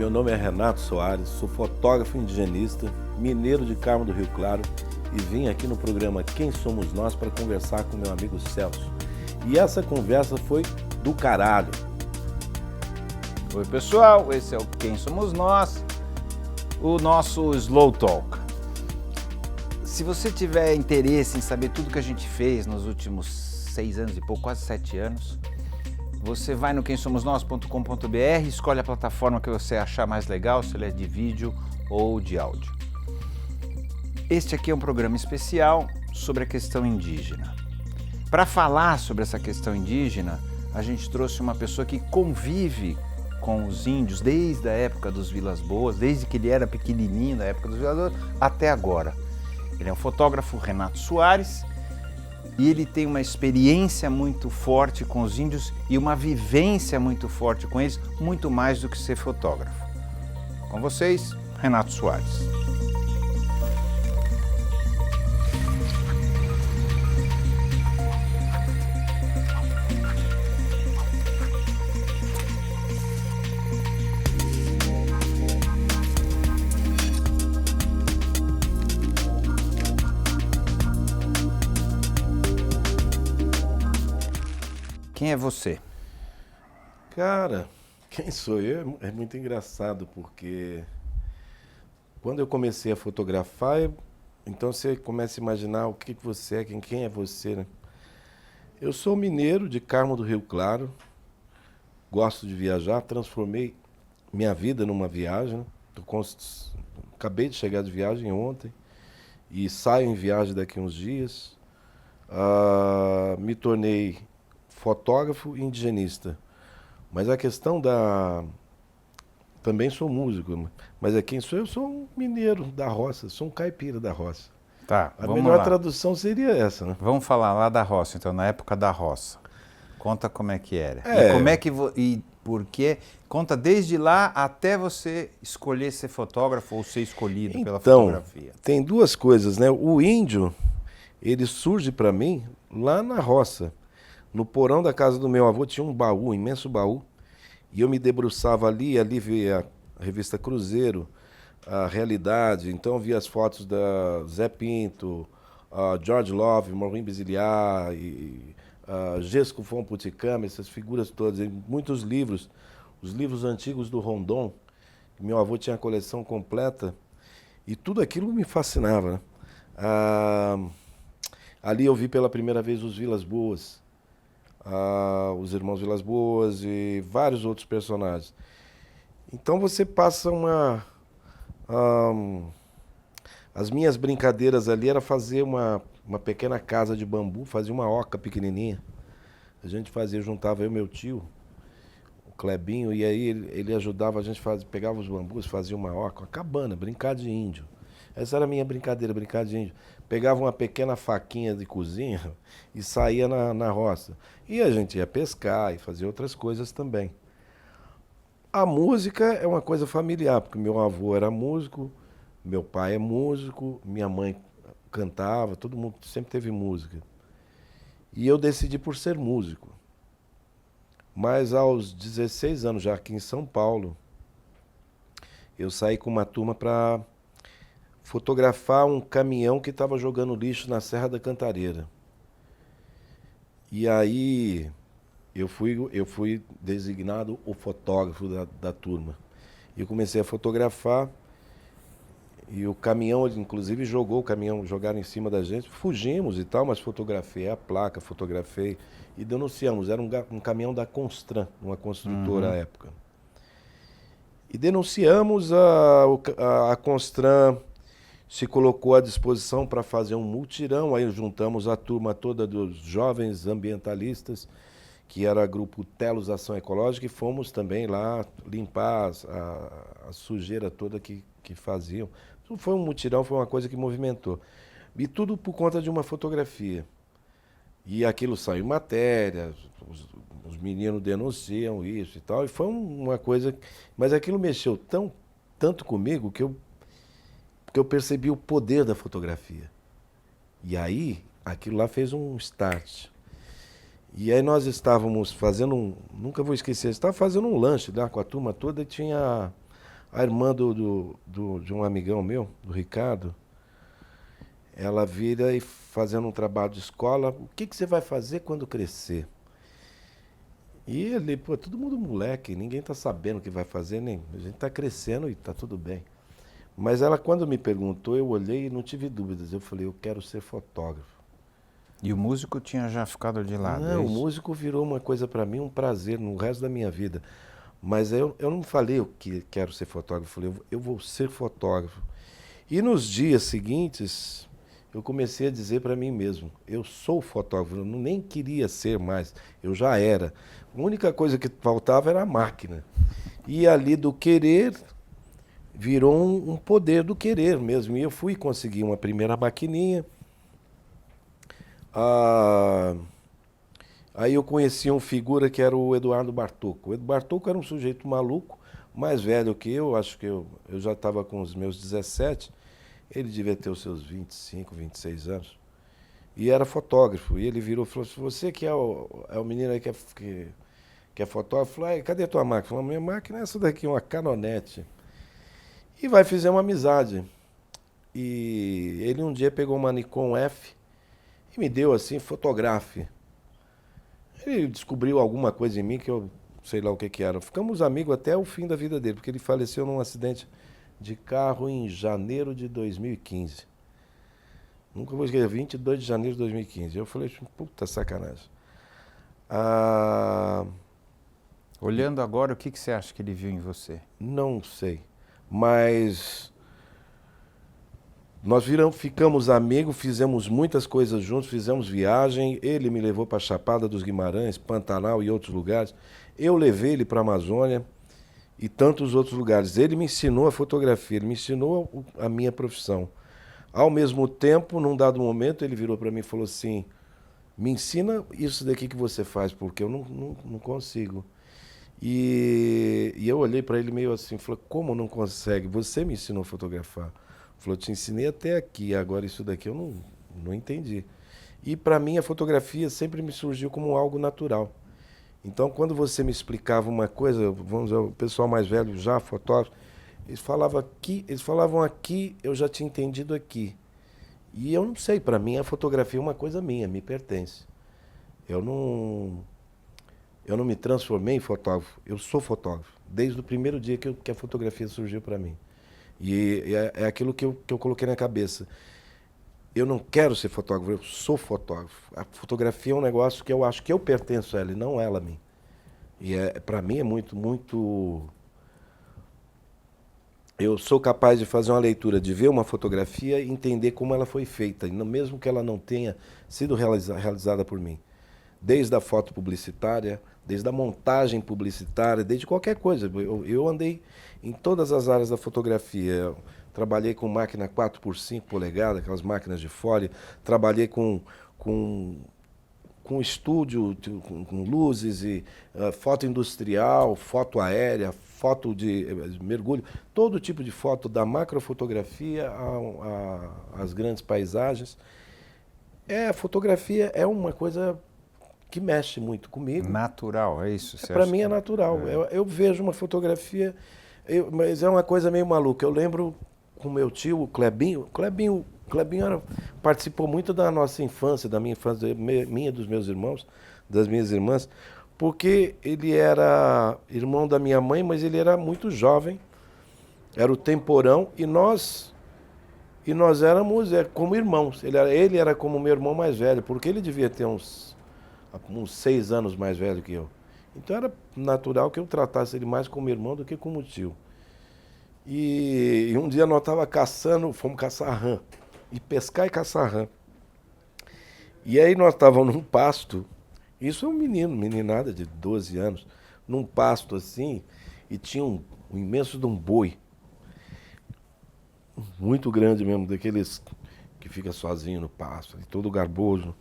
Meu nome é Renato Soares, sou fotógrafo indigenista, mineiro de Carmo do Rio Claro e vim aqui no programa Quem Somos Nós para conversar com meu amigo Celso. E essa conversa foi do caralho. Oi pessoal, esse é o Quem Somos Nós, o nosso Slow Talk. Se você tiver interesse em saber tudo que a gente fez nos últimos 6 anos e pouco, quase 7 anos, você vai no quemsomosnós.com.br, escolhe a plataforma que você achar mais legal, se ele é de vídeo ou de áudio. Este aqui é um programa especial sobre a questão indígena. Para falar sobre essa questão indígena, a gente trouxe uma pessoa que convive com os índios desde a época dos Vilas Boas, desde que ele era pequenininho, da época dos Vilas Boas, até agora. Ele é um fotógrafo, Renato Soares, e ele tem uma experiência muito forte com os índios e uma vivência muito forte com eles, muito mais do que ser fotógrafo. Com vocês, Renato Soares. Quem é você? Cara, quem sou eu é muito engraçado, porque quando eu comecei a fotografar, então você começa a imaginar o que você é, quem é você, né? Eu sou mineiro de Carmo do Rio Claro, gosto de viajar, transformei minha vida numa viagem, né? Acabei de chegar de viagem ontem e saio em viagem daqui a uns dias. Me tornei fotógrafo e indigenista. Mas a questão da... Também sou músico, mas quem sou eu? Sou um mineiro da roça, sou um caipira da roça. Tá, A vamos melhor lá. tradução seria essa, né? Vamos falar lá da roça, então, na época da roça. Conta como é que era. É. E como é que... E por quê? Conta desde lá até você escolher ser fotógrafo ou ser escolhido pela fotografia. Tem duas coisas, né? O índio, ele surge para mim lá na roça. No porão da casa do meu avô tinha um baú, um imenso baú, e eu me debruçava ali via a revista Cruzeiro, a Realidade, então eu via as fotos da Zé Pinto, George Love, Maureen Basiliar, Gesco von Puticama, essas figuras todas, e muitos livros, os livros antigos do Rondon, que meu avô tinha a coleção completa, e tudo aquilo me fascinava, né? Ali eu vi pela primeira vez os Vilas Boas, os irmãos Vilas Boas e vários outros personagens. Então você passa as minhas brincadeiras ali era fazer uma pequena casa de bambu, fazia uma oca pequenininha. A gente juntava eu e meu tio, o Clebinho, e aí ele ajudava a gente, pegava os bambus, fazia uma oca, uma cabana, brincar de índio. Essa era a minha brincadeira, brincar de índio. Pegava uma pequena faquinha de cozinha e saía na roça. E a gente ia pescar e fazer outras coisas também. A música é uma coisa familiar, porque meu avô era músico, meu pai é músico, minha mãe cantava, todo mundo sempre teve música. E eu decidi por ser músico. Mas aos 16 anos, já aqui em São Paulo, eu saí com uma turma para fotografar um caminhão que estava jogando lixo na Serra da Cantareira. E aí eu fui designado o fotógrafo da turma. E eu comecei a fotografar e o caminhão, inclusive jogaram em cima da gente, fugimos e tal, mas fotografei a placa, fotografei e denunciamos. Era um caminhão da Constran, uma construtora à época. E denunciamos, a Constran se colocou à disposição para fazer um mutirão, aí juntamos a turma toda dos jovens ambientalistas, que era o grupo Telos Ação Ecológica, e fomos também lá limpar a sujeira toda que faziam. Foi um mutirão, foi uma coisa que movimentou. E tudo por conta de uma fotografia. E aquilo saiu em matéria, os meninos denunciam isso e tal, e foi uma coisa... Mas aquilo mexeu tanto comigo que eu percebi o poder da fotografia. E aí, aquilo lá fez um start. E aí nós estávamos fazendo nunca vou esquecer, estava fazendo um lanche lá com a turma toda e tinha A irmã de um amigão meu, do Ricardo, ela vira e fazendo um trabalho de escola, o que você vai fazer quando crescer? E ele, pô, todo mundo moleque, ninguém tá sabendo o que vai fazer, nem a gente tá crescendo e tá tudo bem. Mas ela, quando me perguntou, eu olhei e não tive dúvidas. Eu falei, eu quero ser fotógrafo. E o músico tinha já ficado de lado, é Não, o isso? músico virou uma coisa para mim, um prazer no resto da minha vida. Mas eu não falei eu que quero ser fotógrafo, eu falei, eu vou ser fotógrafo. E nos dias seguintes, eu comecei a dizer para mim mesmo, eu sou fotógrafo, eu nem queria ser mais, eu já era. A única coisa que faltava era a máquina. E ali do querer, virou um poder do querer mesmo. E eu fui conseguir uma primeira maquininha. Ah, aí eu conheci um figura que era o Eduardo Bartocco. O Eduardo Bartocco era um sujeito maluco, mais velho que eu, acho que eu já estava com os meus 17, ele devia ter os seus 25, 26 anos. E era fotógrafo. E ele virou e falou assim, você que é o menino aí que é fotógrafo, falou, cadê a tua máquina? Falou, minha máquina é essa daqui, uma Canonete. E vai fazer uma amizade. E ele um dia pegou uma Nikon F e me deu assim, fotografe. Ele descobriu alguma coisa em mim que eu sei lá o que era. Ficamos amigos até o fim da vida dele, porque ele faleceu num acidente de carro em janeiro de 2015. Nunca vou esquecer, 22 de janeiro de 2015. Eu falei, puta sacanagem. Ah, Olhando agora, o que você acha que ele viu em você? não sei, mas nós ficamos amigos, fizemos muitas coisas juntos, fizemos viagem. Ele me levou para Chapada dos Guimarães, Pantanal e outros lugares. Eu levei ele para a Amazônia e tantos outros lugares. Ele me ensinou a fotografia, ele me ensinou a minha profissão. Ao mesmo tempo, num dado momento, ele virou para mim e falou assim, me ensina isso daqui que você faz, porque eu não consigo. E eu olhei para ele meio assim, falei, como não consegue? Você me ensinou a fotografar. Falou, te ensinei até aqui, agora isso daqui eu não entendi. E para mim a fotografia sempre me surgiu como algo natural. Então quando você me explicava uma coisa, vamos dizer, o pessoal mais velho já, fotógrafo, eles falavam aqui, eu já tinha entendido aqui. E eu não sei, para mim a fotografia é uma coisa minha, me pertence. Eu não me transformei em fotógrafo, eu sou fotógrafo, desde o primeiro dia que a fotografia surgiu para mim. E é aquilo que eu coloquei na cabeça. Eu não quero ser fotógrafo, eu sou fotógrafo. A fotografia é um negócio que eu acho que eu pertenço a ela e não ela a mim. E para mim é muito, muito... Eu sou capaz de fazer uma leitura, de ver uma fotografia e entender como ela foi feita, mesmo que ela não tenha sido realizada por mim. Desde a foto publicitária, desde a montagem publicitária, desde qualquer coisa. Eu andei em todas as áreas da fotografia. Eu trabalhei com máquina 4x5 polegadas, aquelas máquinas de folha. Trabalhei com estúdio, com luzes, e foto industrial, foto aérea, foto de mergulho. Todo tipo de foto, da macrofotografia às grandes paisagens. A fotografia é uma coisa que mexe muito comigo. Natural, é isso? Para mim é natural. Eu vejo uma fotografia, mas é uma coisa meio maluca. Eu lembro com meu tio, o Clebinho. Clebinho participou muito da nossa infância, da minha infância, minha, dos meus irmãos, das minhas irmãs, porque ele era irmão da minha mãe, mas ele era muito jovem, era o temporão, e nós éramos como irmãos. Ele era como meu irmão mais velho, porque ele devia ter uns 6 anos mais velho que eu. Então era natural que eu tratasse ele mais como irmão do que como tio. E um dia nós estávamos fomos caçar rã. E pescar e caçar rã. E aí nós estávamos num pasto, isso é um meninada de 12 anos, num pasto assim, e tinha um imenso de um boi. Muito grande mesmo, daqueles que fica sozinho no pasto, todo garboso.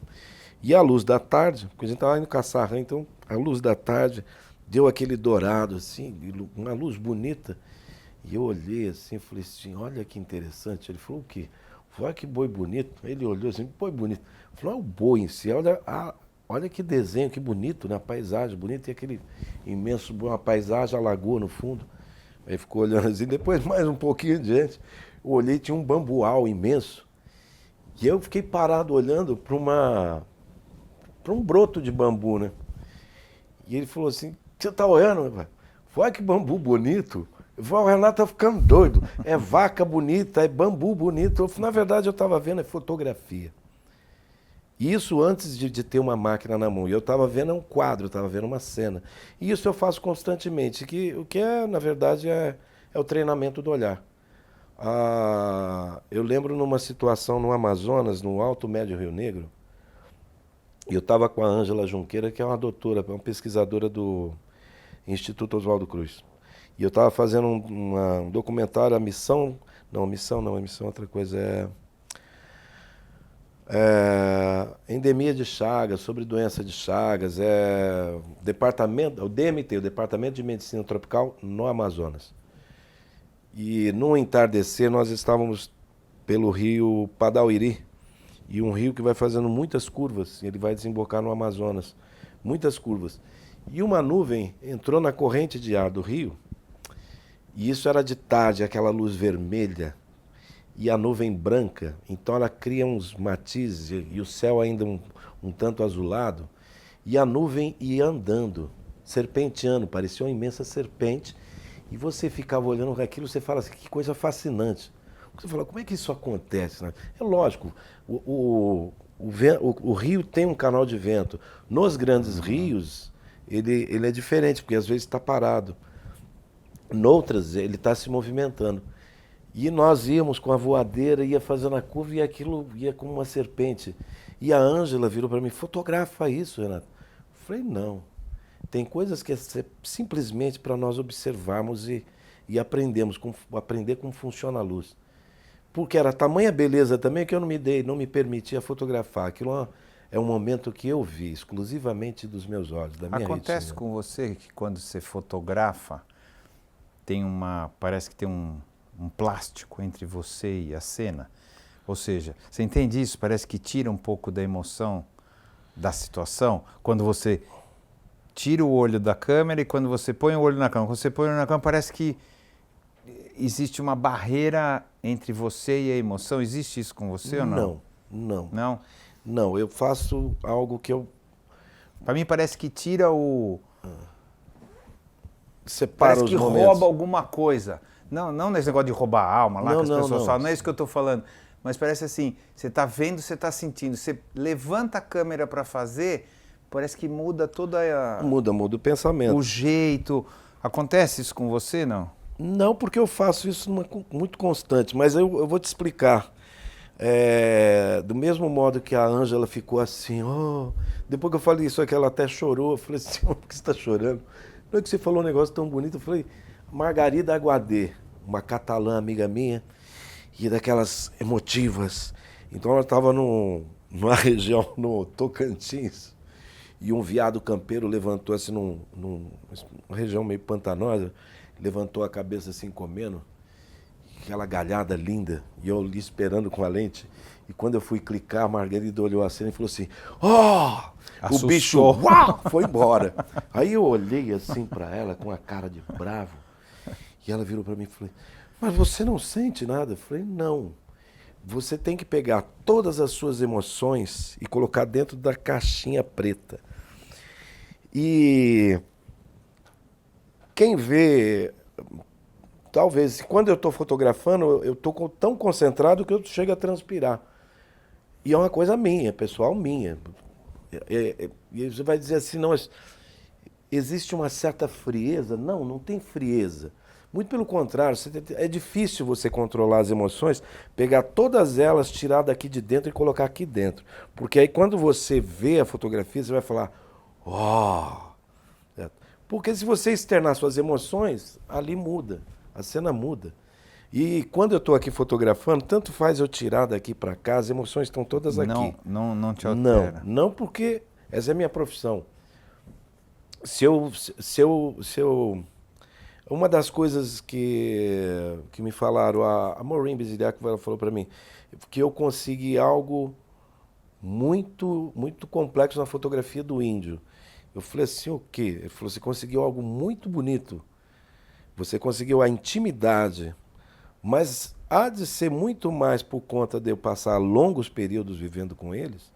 E a luz da tarde, porque a gente estava indo caçar rã, então a luz da tarde deu aquele dourado assim, uma luz bonita. E eu olhei assim e falei assim, olha que interessante. Ele falou, o quê? Olha que boi bonito. Ele olhou assim, boi bonito. Falou, o boi em si, olha que desenho, que bonito, né? A paisagem bonita, e aquele imenso, uma paisagem, a lagoa no fundo. Aí ficou olhando assim, depois mais um pouquinho adiante, eu olhei, tinha um bambual imenso. E eu fiquei parado olhando para um broto de bambu, né? E ele falou assim, você tá olhando, meu pai? Olha que bambu bonito. Eu falei, o Renato tá ficando doido. É vaca bonita, é bambu bonito. Na verdade, eu estava vendo fotografia. Isso antes de ter uma máquina na mão. E eu estava vendo um quadro, estava vendo uma cena. E isso eu faço constantemente. O que é, na verdade, é o treinamento do olhar. Eu lembro numa situação no Amazonas, no Alto Médio Rio Negro, e eu estava com a Ângela Junqueira, que é uma doutora, uma pesquisadora do Instituto Oswaldo Cruz. E eu estava fazendo um documentário, a missão é outra coisa, endemia de Chagas, sobre doença de Chagas, o DMT, o Departamento de Medicina Tropical no Amazonas. E no entardecer nós estávamos pelo rio Padauiri, e um rio que vai fazendo muitas curvas, ele vai desembocar no Amazonas, muitas curvas. E uma nuvem entrou na corrente de ar do rio, e isso era de tarde, aquela luz vermelha, e a nuvem branca, então ela cria uns matizes, e o céu ainda um tanto azulado, e a nuvem ia andando, serpenteando, parecia uma imensa serpente, e você ficava olhando aquilo, você fala assim, que coisa fascinante. Você fala, como é que isso acontece? Né? É lógico, o rio tem um canal de vento. Nos grandes rios, ele é diferente, porque às vezes está parado. Noutras, ele está se movimentando. E nós íamos com a voadeira, ia fazendo a curva e aquilo ia como uma serpente. E a Ângela virou para mim, fotografa isso, Renato. Eu falei, não. Tem coisas que é simplesmente para nós observarmos e aprender como funciona a luz. Porque era tamanha beleza também que eu não me permitia fotografar. Aquilo é um momento que eu vi exclusivamente dos meus olhos, da minha Acontece retina. com você que quando você fotografa, parece que tem um plástico entre você e a cena? Ou seja, você entende isso? Parece que tira um pouco da emoção da situação, quando você tira o olho da câmera e quando você põe o olho na câmera. Quando você põe o olho na câmera, parece que existe uma barreira entre você e a emoção. Existe isso com você ou não? Não. Não? Não, eu faço algo que eu Para mim parece que tira o... separo Parece os que momentos. rouba alguma coisa. Não nesse negócio de roubar a alma lá que as pessoas falam, não é isso que eu estou falando. Mas parece assim, você está vendo, você está sentindo. Você levanta a câmera para fazer, parece que muda toda a... Muda o pensamento. O jeito. Acontece isso com você, não? Não, porque eu faço isso muito constante, mas eu vou te explicar. Do mesmo modo que a Ângela ficou assim, depois que eu falei isso aqui, ela até chorou. Eu falei assim, por que você está chorando? Não é que você falou um negócio tão bonito. Eu falei, Margarida Aguadé, uma catalã amiga minha, e daquelas emotivas. Então ela estava numa região no Tocantins, e um veado campeiro levantou assim numa região meio pantanosa, levantou a cabeça assim comendo, aquela galhada linda, e eu ali esperando com a lente, e quando eu fui clicar, a Margarida olhou a cena e falou assim, o bicho foi embora. Aí eu olhei assim para ela com a cara de bravo, e ela virou para mim e falou, mas você não sente nada? Eu falei, não. Você tem que pegar todas as suas emoções e colocar dentro da caixinha preta. E quem vê, talvez, quando eu estou fotografando, eu estou tão concentrado que eu chego a transpirar. E é uma coisa minha, pessoal minha. E você vai dizer assim, não, existe uma certa frieza? Não, não tem frieza. Muito pelo contrário, é difícil você controlar as emoções, pegar todas elas, tirar daqui de dentro e colocar aqui dentro. Porque aí quando você vê a fotografia, você vai falar, Porque se você externar suas emoções, ali muda, a cena muda. E quando eu estou aqui fotografando, tanto faz eu tirar daqui para cá, as emoções estão todas aqui. Não te altera. Não, porque essa é a minha profissão. Uma das coisas que me falaram, a Maureen Beziliak falou para mim, que eu consegui algo muito, muito complexo na fotografia do índio. Eu falei assim, o quê? Ele falou, você conseguiu algo muito bonito. Você conseguiu a intimidade, mas há de ser muito mais por conta de eu passar longos períodos vivendo com eles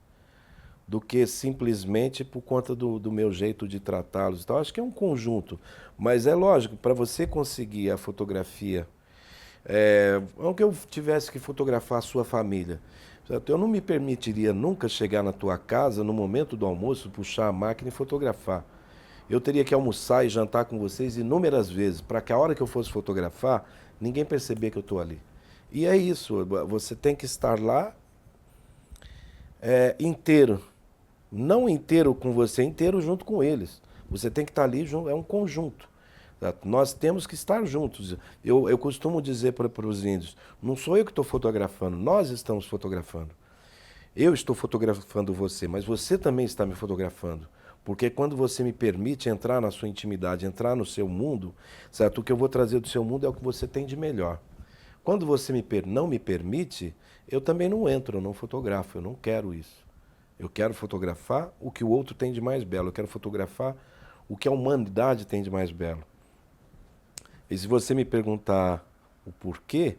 do que simplesmente por conta do meu jeito de tratá-los. Então, acho que é um conjunto. Mas é lógico, para você conseguir a fotografia, não que eu tivesse que fotografar a sua família, certo? Eu não me permitiria nunca chegar na tua casa, no momento do almoço, puxar a máquina e fotografar. Eu teria que almoçar e jantar com vocês inúmeras vezes, para que a hora que eu fosse fotografar, ninguém perceber que eu estou ali. E é isso, você tem que estar lá inteiro. Não inteiro com você, inteiro junto com eles. Você tem que estar ali, é um conjunto. Certo? Nós temos que estar juntos. Eu costumo dizer para os índios, não sou eu que estou fotografando, nós estamos fotografando. Eu estou fotografando você, mas você também está me fotografando. Porque quando você me permite entrar na sua intimidade, entrar no seu mundo, certo? O que eu vou trazer do seu mundo é o que você tem de melhor. Quando você não me permite, eu também não entro, eu não fotografo, eu não quero isso. Eu quero fotografar o que o outro tem de mais belo, eu quero fotografar o que a humanidade tem de mais belo. E se você me perguntar o porquê,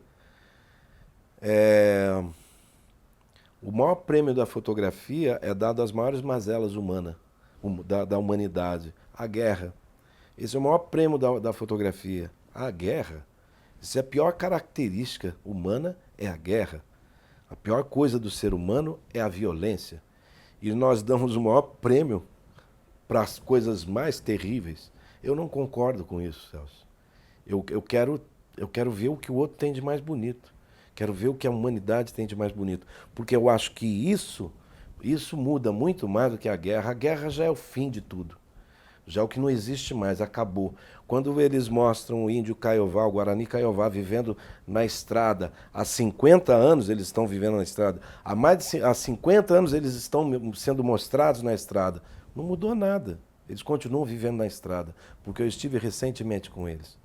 o maior prêmio da fotografia é dado às maiores mazelas humanas, da humanidade, a guerra. Esse é o maior prêmio da fotografia. A guerra, isso é a pior característica humana, é a guerra. A pior coisa do ser humano é a violência. E nós damos o maior prêmio para as coisas mais terríveis. Eu não concordo com isso, Celso. Eu quero ver o que o outro tem de mais bonito. Quero ver o que a humanidade tem de mais bonito. Porque eu acho que isso muda muito mais do que a guerra. A guerra já é o fim de tudo. Já é o que não existe mais, acabou. Quando eles mostram o índio Caiová, o Guarani Caiová, vivendo na estrada, há 50 anos eles estão vivendo na estrada, há 50 anos eles estão sendo mostrados na estrada. Não mudou nada. Eles continuam vivendo na estrada, porque eu estive recentemente com eles.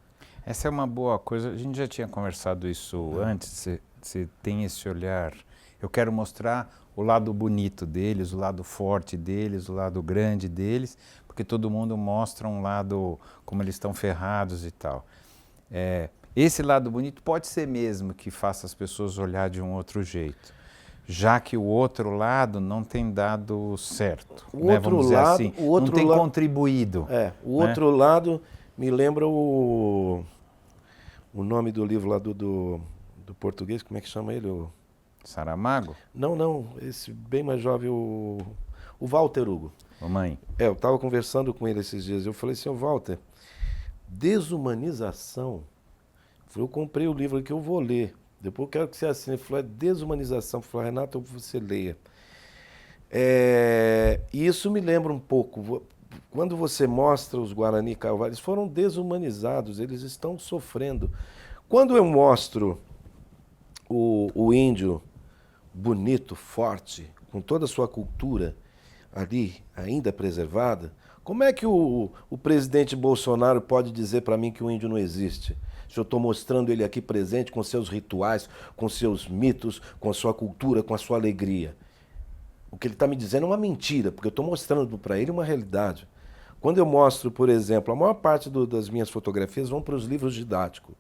Essa é uma boa coisa, a gente já tinha conversado isso antes, você tem esse olhar. Eu quero mostrar o lado bonito deles, o lado forte deles, o lado grande deles, porque todo mundo mostra um lado como eles estão ferrados e tal. Esse lado bonito pode ser mesmo que faça as pessoas olhar de um outro jeito, já que o outro lado não tem dado certo, né? Vamos dizer assim, não tem contribuído. O outro lado me lembra o nome do livro lá do português, como é que chama ele? Saramago? Não, esse bem mais jovem, o Walter Hugo. Mamãe. Eu estava conversando com ele esses dias, eu falei assim, Walter, desumanização, eu comprei o livro aqui, eu vou ler, depois eu quero que você assine. Ele falou, desumanização. Eu falei, Renato, você leia. E isso me lembra um pouco, quando você mostra os Guarani Caiová, eles foram desumanizados, eles estão sofrendo. Quando eu mostro o índio bonito, forte, com toda a sua cultura ali ainda preservada, como é que o presidente Bolsonaro pode dizer para mim que o índio não existe? Se eu estou mostrando ele aqui presente com seus rituais, com seus mitos, com a sua cultura, com a sua alegria. O que ele está me dizendo é uma mentira, porque eu estou mostrando para ele uma realidade. Quando eu mostro, por exemplo, a maior parte das minhas fotografias vão para os livros didáticos.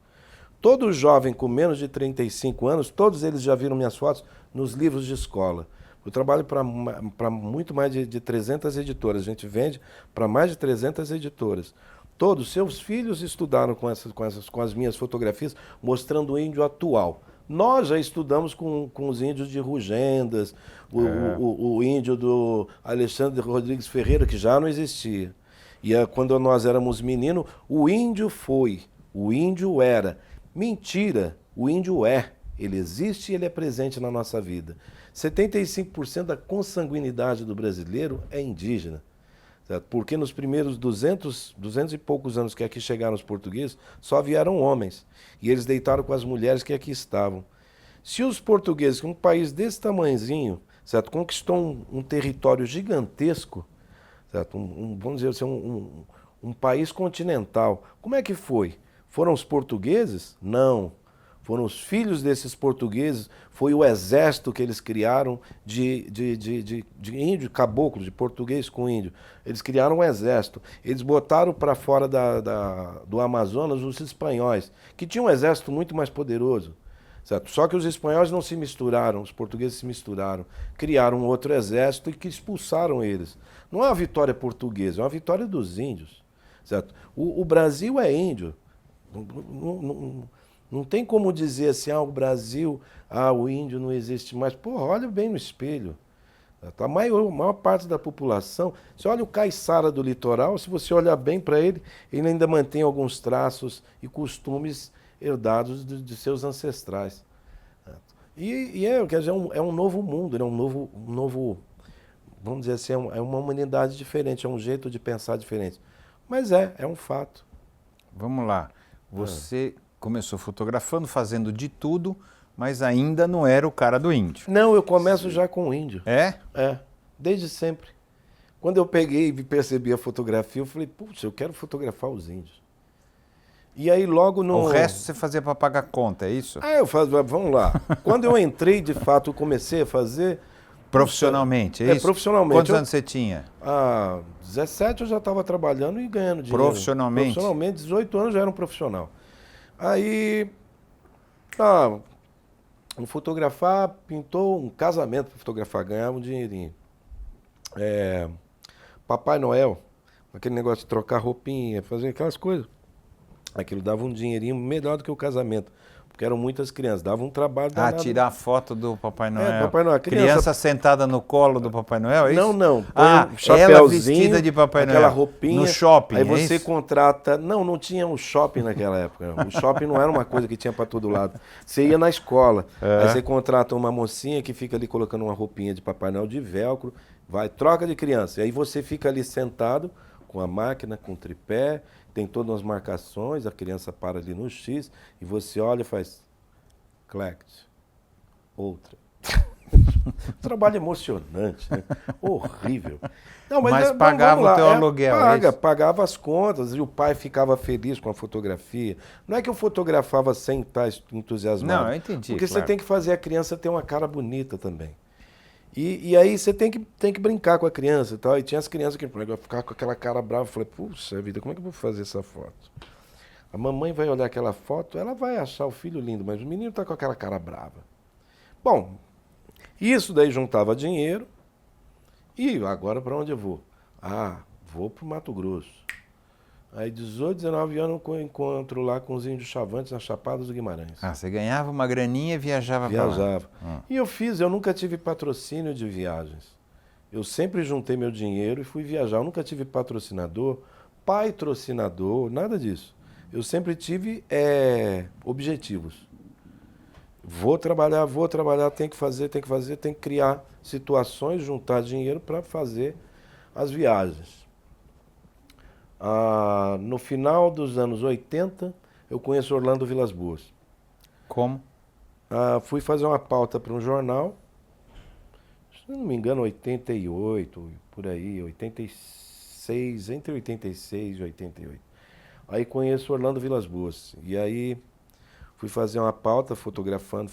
Todo jovem com menos de 35 anos, todos eles já viram minhas fotos nos livros de escola. Eu trabalho para muito mais de 300 editoras. A gente vende para mais de 300 editoras. Todos seus filhos estudaram com as minhas fotografias, mostrando o índio atual. Nós já estudamos com os índios de Rugendas, o índio do Alexandre Rodrigues Ferreira, que já não existia. E quando nós éramos meninos, o índio era. Mentira, o índio é. Ele existe e ele é presente na nossa vida. 75% da consanguinidade do brasileiro é indígena. Certo? Porque nos primeiros 200 e poucos anos que aqui chegaram os portugueses, só vieram homens. E eles deitaram com as mulheres que aqui estavam. Se os portugueses, um país desse tamanhozinho, certo, conquistou um território gigantesco, certo, vamos dizer assim, um país continental, como é que foi? Foram os portugueses? Não. foram os filhos desses portugueses, foi o exército que eles criaram de índio, caboclo, de português com índio. Eles criaram um exército. Eles botaram para fora do Amazonas os espanhóis, que tinham um exército muito mais poderoso. Certo? Só que os espanhóis não se misturaram, os portugueses se misturaram, criaram um outro exército e que expulsaram eles. Não é uma vitória portuguesa, é uma vitória dos índios. Certo? O Brasil é índio. Não tem como dizer assim, o Brasil, o índio não existe mais. Porra, olha bem no espelho. A maior parte da população, você olha o caiçara do litoral, se você olhar bem para ele, ele ainda mantém alguns traços e costumes herdados de seus ancestrais. Quer dizer, é um novo mundo, é um novo, vamos dizer assim, é uma humanidade diferente, é um jeito de pensar diferente. Mas é um fato. Vamos lá. Você começou fotografando, fazendo de tudo, mas ainda não era o cara do índio. Não, eu começo já com o índio. É? É, desde sempre. Quando eu peguei e percebi a fotografia, eu falei, puxa, eu quero fotografar os índios. E aí logo no... O resto você fazia para pagar conta, é isso? Eu fazia, vamos lá. Quando eu entrei, de fato, eu comecei a fazer... Profissionalmente, é isso? Profissionalmente. Quantos anos você tinha? 17 eu já estava trabalhando e ganhando dinheiro. Profissionalmente? Profissionalmente, 18 anos já era um profissional. Aí, no fotografar, pintou um casamento para fotografar, ganhava um dinheirinho. Papai Noel, aquele negócio de trocar roupinha, fazer aquelas coisas. Aquilo dava um dinheirinho melhor do que o casamento, porque eram muitas crianças, dava um trabalho danado. Tirar a foto do Papai Noel. Papai Noel. Criança sentada no colo do Papai Noel, é isso? Não. Um chapéuzinho, ela vestida de Papai Noel. Aquela roupinha. No shopping, aí você isso? contrata... Não tinha um shopping naquela época. O shopping não era uma coisa que tinha para todo lado. Você ia na escola, aí você contrata uma mocinha que fica ali colocando uma roupinha de Papai Noel de velcro, troca de criança. E aí você fica ali sentado com a máquina, com o tripé, tem todas as marcações, a criança para ali no X, e você olha e faz... Collect. Outra. Trabalho emocionante, né? Horrível. Não, mas pagava o teu aluguel. Pagava as contas e o pai ficava feliz com a fotografia. Não é que eu fotografava sem estar entusiasmado. Não, eu entendi. Porque claro. você tem que fazer a criança ter uma cara bonita também. E aí você tem que brincar com a criança e tal. E tinha as crianças que ficavam com aquela cara brava. Eu falei, puxa vida, como é que eu vou fazer essa foto? A mamãe vai olhar aquela foto, ela vai achar o filho lindo, mas o menino está com aquela cara brava. Bom, isso daí juntava dinheiro. E agora para onde eu vou? Vou para o Mato Grosso. Aí 18, 19 anos eu encontro lá com os índios chavantes na Chapada dos Guimarães. Você ganhava uma graninha e viajava para lá? Viajava. E eu nunca tive patrocínio de viagens. Eu sempre juntei meu dinheiro e fui viajar. Eu nunca tive patrocinador, patrocinador, nada disso. Eu sempre tive objetivos. Vou trabalhar, tenho que fazer, tenho que criar situações, juntar dinheiro para fazer as viagens. No final dos anos 80, eu conheço Orlando Vilas Boas. Como? Fui fazer uma pauta para um jornal, se não me engano, 88, por aí, 86, entre 86 e 88. Aí conheço Orlando Vilas Boas. E aí fui fazer uma pauta fotografando,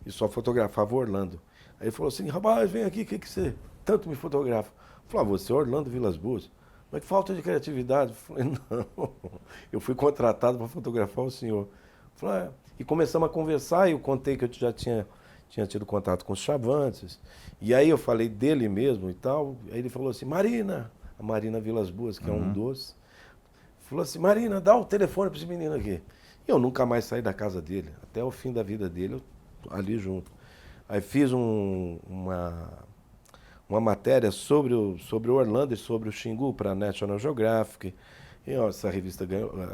e só fotografava Orlando. Aí ele falou assim, rapaz, vem aqui, o que você tanto me fotografa? Eu falei, você é Orlando Vilas Boas? Mas que falta de criatividade. Eu falei, não, eu fui contratado para fotografar o senhor. Eu falei, E começamos a conversar, e eu contei que eu já tinha tido contato com os Chavantes. E aí eu falei dele mesmo e tal. Aí ele falou assim, Marina, a Marina Vilas Boas, que é um doce, falou assim, Marina, dá o telefone para esse menino aqui. E eu nunca mais saí da casa dele, até o fim da vida dele, eu, ali junto. Aí fiz uma matéria sobre o Orlando e sobre o Xingu para a National Geographic. E,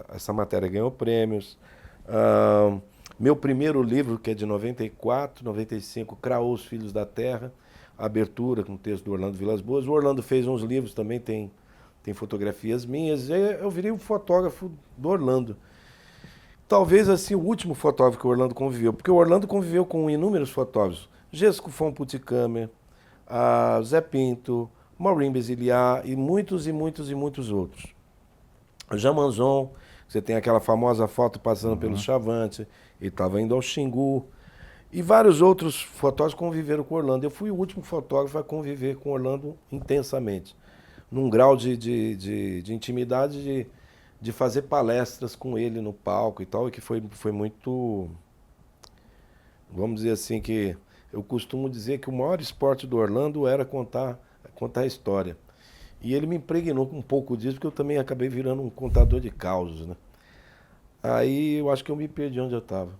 essa matéria ganhou prêmios. Meu primeiro livro, que é de 94, 95, Craô, os Filhos da Terra, a abertura com o texto do Orlando Vilas Boas. O Orlando fez uns livros também, tem fotografias minhas. E eu virei um fotógrafo do Orlando. Talvez assim o último fotógrafo que o Orlando conviveu, porque o Orlando conviveu com inúmeros fotógrafos. Gesco von Puttkamer, Zé Pinto, Maureen Beziliar e muitos outros. Jean Manzon, Você tem aquela famosa foto passando pelo Chavante, ele estava indo ao Xingu. E vários outros fotógrafos conviveram com Orlando. Eu fui o último fotógrafo a conviver com Orlando intensamente. Num grau de intimidade, de fazer palestras com ele no palco e tal, e que foi muito... Vamos dizer assim, que eu costumo dizer que o maior esporte do Orlando era contar a história. E ele me impregnou com um pouco disso, porque eu também acabei virando um contador de causos, né? Aí eu acho que eu me perdi onde eu estava.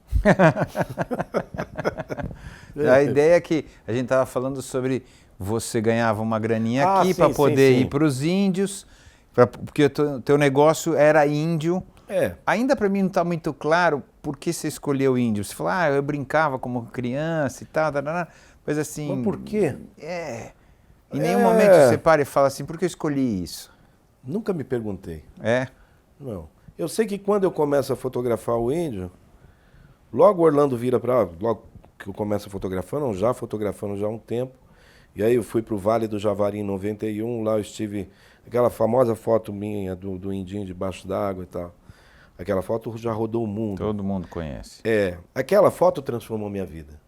A ideia é que a gente estava falando sobre você ganhava uma graninha aqui sim, para poder sim. ir para os índios, porque o teu negócio era índio. Ainda para mim não está muito claro por que você escolheu índio. Você falou, eu brincava como criança e tal, mas assim... Mas por quê? Em nenhum momento você para e fala assim, por que eu escolhi isso? Nunca me perguntei. Não. Eu sei que quando eu começo a fotografar o índio, logo Orlando vira para... Logo que eu começo fotografando já há um tempo. E aí eu fui para o Vale do Javari em 91, lá eu estive... Aquela famosa foto minha do indinho debaixo d'água e tal. Aquela foto já rodou o mundo. Todo mundo conhece. Aquela foto transformou minha vida.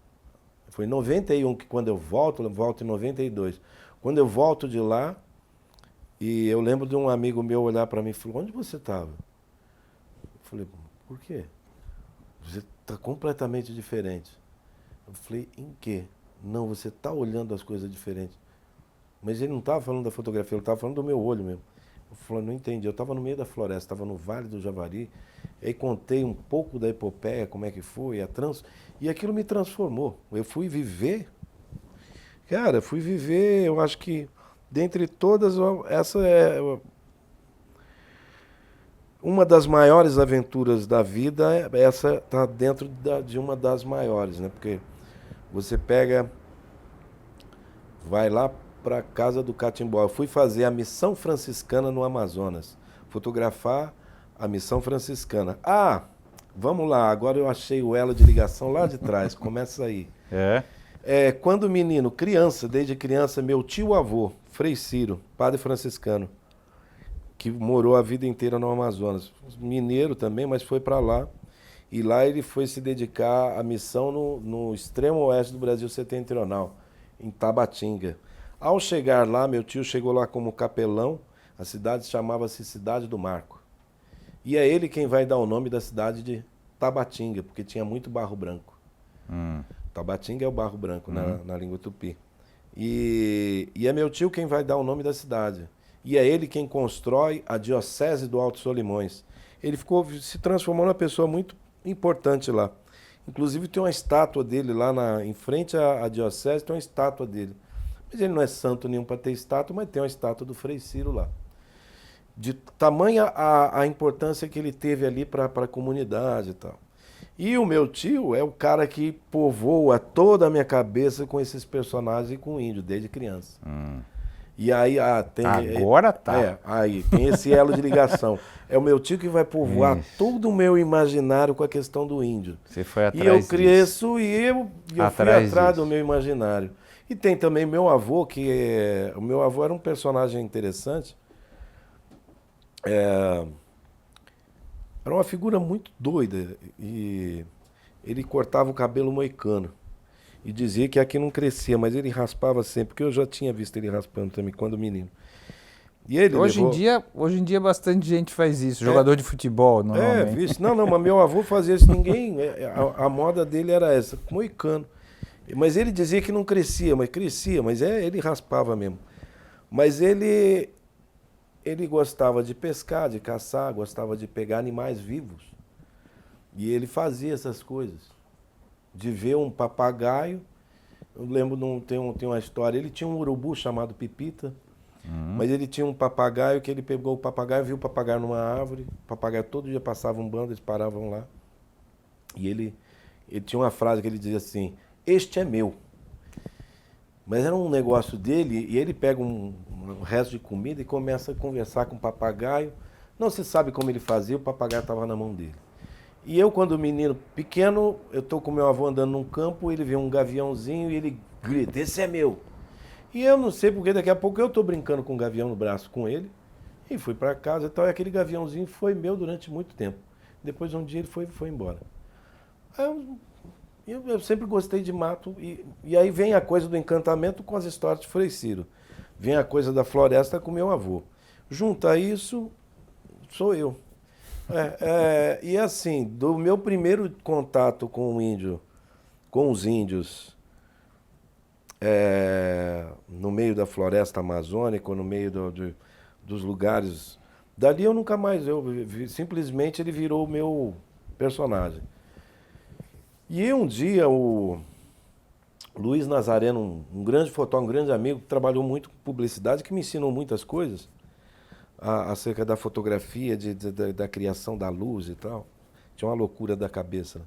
Foi em 91 que quando eu volto em 92. Quando eu volto de lá, e eu lembro de um amigo meu olhar para mim e falou, onde você estava? Eu falei, por quê? Você está completamente diferente. Eu falei, em quê? Não, você está olhando as coisas diferentes. Mas ele não estava falando da fotografia, ele estava falando do meu olho mesmo. Eu falei, não entendi. Eu estava no meio da floresta, estava no Vale do Javari, e aí contei um pouco da epopeia, como é que foi, e aquilo me transformou. Eu fui viver, eu acho que, dentre todas, essa é uma das maiores aventuras da vida, essa está dentro de uma das maiores, né? Porque você vai lá para a casa do Catimbó. Eu fui fazer a missão franciscana no Amazonas, fotografar a missão franciscana. Vamos lá, agora eu achei o elo de ligação lá de trás, começa aí. Quando menino, desde criança, meu tio-avô, Frei Ciro, padre franciscano, que morou a vida inteira no Amazonas. Mineiro também, mas foi para lá. E lá ele foi se dedicar à missão no extremo oeste do Brasil setentrional, em Tabatinga. Ao chegar lá, meu tio chegou lá como capelão, a cidade chamava-se Cidade do Marco. E é ele quem vai dar o nome da cidade de Tabatinga, porque tinha muito barro branco. Tabatinga é o barro branco na língua tupi. E é meu tio quem vai dar o nome da cidade. E é ele quem constrói a Diocese do Alto Solimões. Ele se transformou numa pessoa muito importante lá. Inclusive tem uma estátua dele lá em frente à Diocese, tem uma estátua dele. Mas ele não é santo nenhum para ter estátua, mas tem uma estátua do Frei Ciro lá. De tamanha a importância que ele teve ali para a comunidade e tal. E o meu tio é o cara que povoa toda a minha cabeça com esses personagens e com o índio, desde criança. E aí tem... Agora tá. Aí tem esse elo de ligação. É o meu tio que vai povoar todo o meu imaginário com a questão do índio. Você foi atrás disso. E eu cresço e eu fui atrás do meu imaginário. E tem também meu avô, o meu avô era um personagem interessante. Era uma figura muito doida. E ele cortava o cabelo moicano. E dizia que aqui não crescia, mas ele raspava sempre, porque eu já tinha visto ele raspando também quando menino. E ele hoje em dia bastante gente faz isso, jogador de futebol, normalmente. Visto. Não, mas meu avô fazia isso, a moda dele era essa, moicano. Mas ele dizia que não crescia, mas ele raspava mesmo. Mas ele gostava de pescar, de caçar, gostava de pegar animais vivos. E ele fazia essas coisas. De ver um papagaio, eu lembro, tem uma história, ele tinha um urubu chamado Pipita, mas ele tinha um papagaio que ele pegou o papagaio, viu o papagaio numa árvore, o papagaio todo dia passava um bando, eles paravam lá. E ele tinha uma frase que ele dizia assim, este é meu. Mas era um negócio dele, e ele pega um resto de comida e começa a conversar com o papagaio. Não se sabe como ele fazia, o papagaio estava na mão dele. E eu, quando menino pequeno, eu estou com meu avô andando num campo, ele vê um gaviãozinho e ele grita, esse é meu. E eu não sei porque daqui a pouco eu estou brincando com um gavião no braço com ele, E fui para casa e tal, e aquele gaviãozinho foi meu durante muito tempo. Depois um dia ele foi embora. Aí eu sempre gostei de mato, e aí vem a coisa do encantamento com as histórias de Frei Ciro. Vem a coisa da floresta com meu avô. Junta isso, sou eu. E assim, do meu primeiro contato com o índio, com os índios, no meio da floresta amazônica, no meio dos lugares, dali eu nunca mais, simplesmente ele virou o meu personagem. E um dia o Luiz Nazareno, um grande fotógrafo, um grande amigo, que trabalhou muito com publicidade, que me ensinou muitas coisas acerca da fotografia, da criação da luz e tal. Tinha uma loucura da cabeça.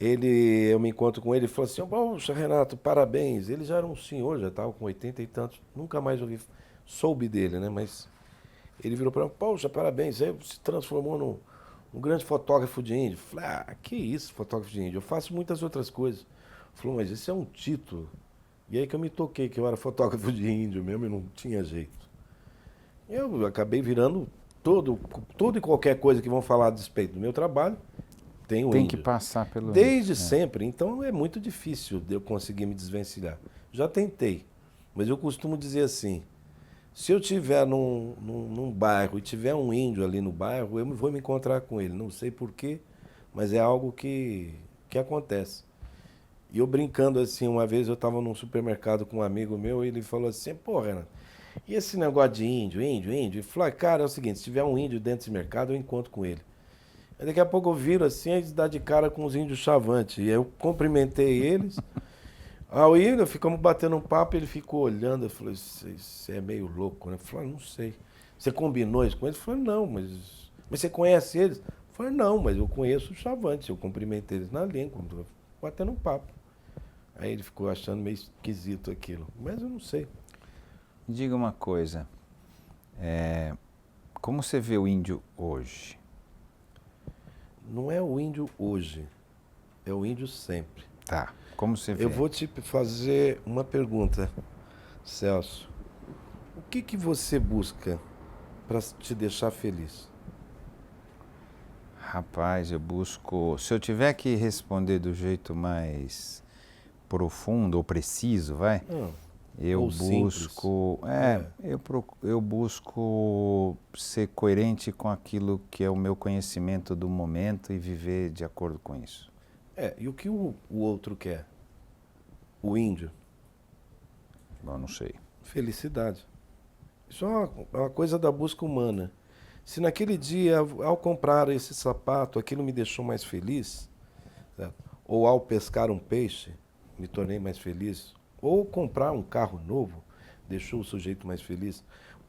Eu me encontro com ele e falo assim, poxa, Renato, parabéns. Ele já era um senhor, já estava com 80 e tantos. Nunca mais soube dele, né? Mas ele virou para mim, poxa, parabéns, você se transformou num grande fotógrafo de índio. Eu falei, que isso, fotógrafo de índio? Eu faço muitas outras coisas. Falou, mas isso é um título. E aí que eu me toquei que eu era fotógrafo de índio mesmo e não tinha jeito. Eu acabei virando tudo e qualquer coisa que vão falar a respeito do meu trabalho, tem Tem índio. que passar pelo... Desde sempre. Então é muito difícil de eu conseguir me desvencilhar. Já tentei, mas eu costumo dizer assim, se eu estiver num bairro e tiver um índio ali no bairro, eu vou me encontrar com ele. Não sei porquê, mas é algo que acontece. E eu brincando assim, uma vez eu estava num supermercado com um amigo meu e ele falou assim, pô, Renato, e esse negócio de índio? E falei, cara, é o seguinte, se tiver um índio dentro desse mercado, eu encontro com ele. Aí daqui a pouco eu viro assim, eles dão de cara com os índios chavantes. E aí eu cumprimentei eles. Aí ainda ficamos batendo um papo, ele ficou olhando, eu falei, você é meio louco, né? Eu falei, não sei. Você combinou isso com eles? Eu falei, não, mas você conhece eles? Eu falei, não, mas eu conheço os chavantes, eu cumprimentei eles na língua, batendo um papo. Aí ele ficou achando meio esquisito aquilo, mas eu não sei. Me diga uma coisa, como você vê o índio hoje? Não é o índio hoje, é o índio sempre. Tá, como você vê? Eu vou te fazer uma pergunta, Celso. O que você busca para te deixar feliz? Rapaz, eu busco... Se eu tiver que responder do jeito mais profundo ou preciso, vai? Eu busco... Eu busco ser coerente com aquilo que é o meu conhecimento do momento e viver de acordo com isso. E o que o outro quer? O índio? Bom, não sei. Felicidade. Isso é uma coisa da busca humana. Se naquele dia, ao comprar esse sapato, aquilo me deixou mais feliz, certo? Ou ao pescar um peixe, me tornei mais feliz, ou comprar um carro novo, deixou o sujeito mais feliz.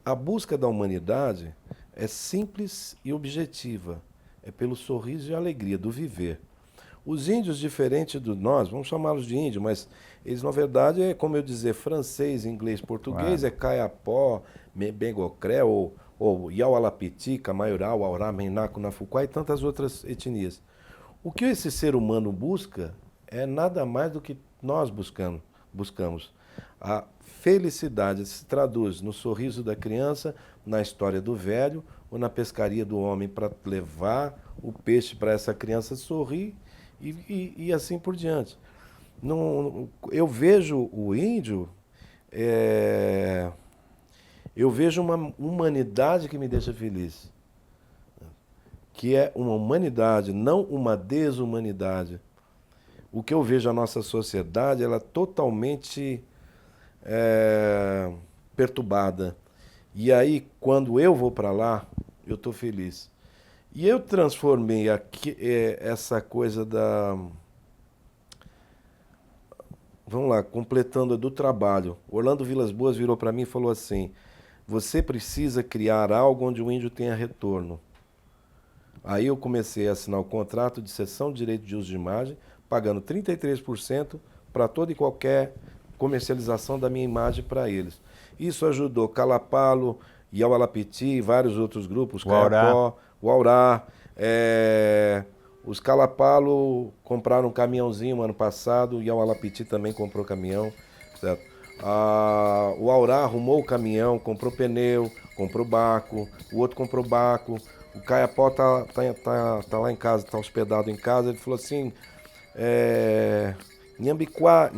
A busca da humanidade é simples e objetiva. É pelo sorriso e alegria do viver. Os índios, diferente de nós, vamos chamá-los de índio, mas eles, na verdade, é como eu dizer francês, inglês, português, Claro. é Caiapó, Bengocré, ou Yaualapiti, Camaiurau, Aurá, Menaco, Nafuquá e tantas outras etnias. O que esse ser humano busca é nada mais do que nós buscamos. A felicidade se traduz no sorriso da criança, na história do velho, ou na pescaria do homem para levar o peixe para essa criança sorrir e assim por diante. Eu vejo o índio, eu vejo uma humanidade que me deixa feliz, que é uma humanidade, não uma desumanidade. O que eu vejo a nossa sociedade, ela é totalmente perturbada. E aí, quando eu vou para lá, eu estou feliz. E eu transformei essa coisa da... Vamos lá, completando do trabalho. Orlando Vilas Boas virou para mim e falou assim, você precisa criar algo onde o índio tenha retorno. Aí eu comecei a assinar o contrato de cessão de direito de uso de imagem, pagando 33% para toda e qualquer comercialização da minha imagem para eles. Isso ajudou Calapalo, Yaualapiti e vários outros grupos, Caiapó, o Aurá. Os Calapalo compraram um caminhãozinho ano passado, o Yaualapiti também comprou caminhão. Certo? O Aurá arrumou o caminhão, comprou pneu, comprou barco, o outro comprou barco. O Caiapó tá lá em casa, tá hospedado em casa. Ele falou assim, Nhambiquá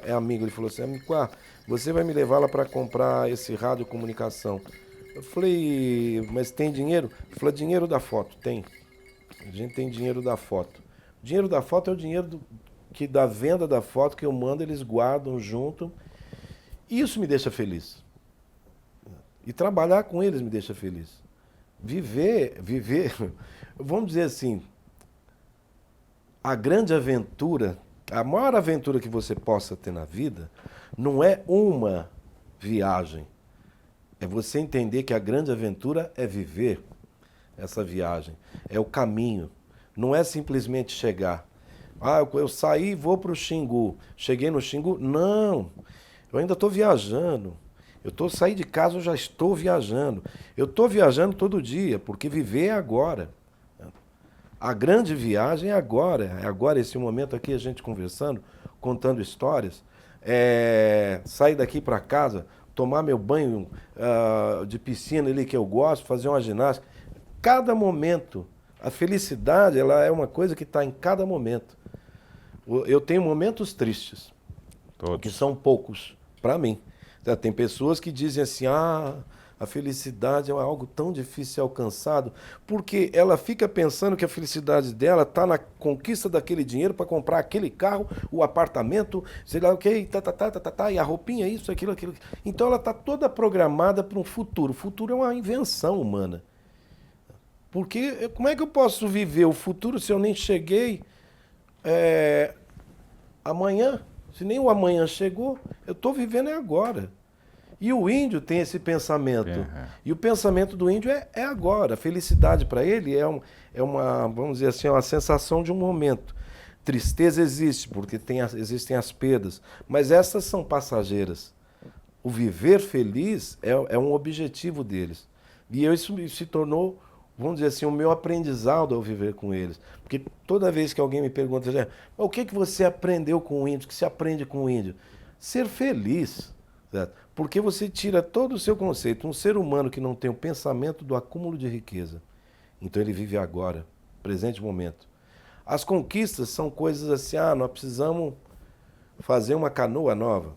é amigo. Ele falou assim, Nhambiquá, você vai me levar lá para comprar esse radiocomunicação. Eu falei, mas tem dinheiro? Ele falou, dinheiro da foto, tem. A gente tem dinheiro da foto. O dinheiro da foto é o dinheiro que da venda da foto que eu mando, eles guardam junto. E isso me deixa feliz. E trabalhar com eles me deixa feliz. Viver, vamos dizer assim, a grande aventura, a maior aventura que você possa ter na vida, não é uma viagem. É você entender que a grande aventura é viver essa viagem. É o caminho. Não é simplesmente chegar. Eu saí e vou para o Xingu. Cheguei no Xingu? Não. Eu ainda estou viajando. Saí de casa, eu já estou viajando. Eu estou viajando todo dia, porque viver é agora. A grande viagem é agora. É agora, esse momento aqui, a gente conversando, contando histórias. Sair daqui para casa, tomar meu banho de piscina ali que eu gosto, fazer uma ginástica. Cada momento. A felicidade, ela é uma coisa que está em cada momento. Eu tenho momentos tristes, que são poucos para mim. Tem pessoas que dizem assim, a felicidade é algo tão difícil de ser alcançado, porque ela fica pensando que a felicidade dela está na conquista daquele dinheiro para comprar aquele carro, o apartamento, sei lá o que, e a roupinha, isso, aquilo. Então ela está toda programada para um futuro. O futuro é uma invenção humana. Porque como é que eu posso viver o futuro se eu nem cheguei amanhã? Se nem o amanhã chegou, eu estou vivendo agora. E o índio tem esse pensamento. E o pensamento do índio é agora. A felicidade para ele é uma, vamos dizer assim, uma sensação de um momento. Tristeza existe, porque existem as perdas. Mas essas são passageiras. O viver feliz é um objetivo deles. E isso se tornou, vamos dizer assim, o meu aprendizado ao viver com eles. Porque toda vez que alguém me pergunta, o que você aprendeu com o índio? O que se aprende com o índio? Ser feliz. Certo? Porque você tira todo o seu conceito. Um ser humano que não tem o pensamento do acúmulo de riqueza. Então ele vive agora, presente momento. As conquistas são coisas assim, nós precisamos fazer uma canoa nova.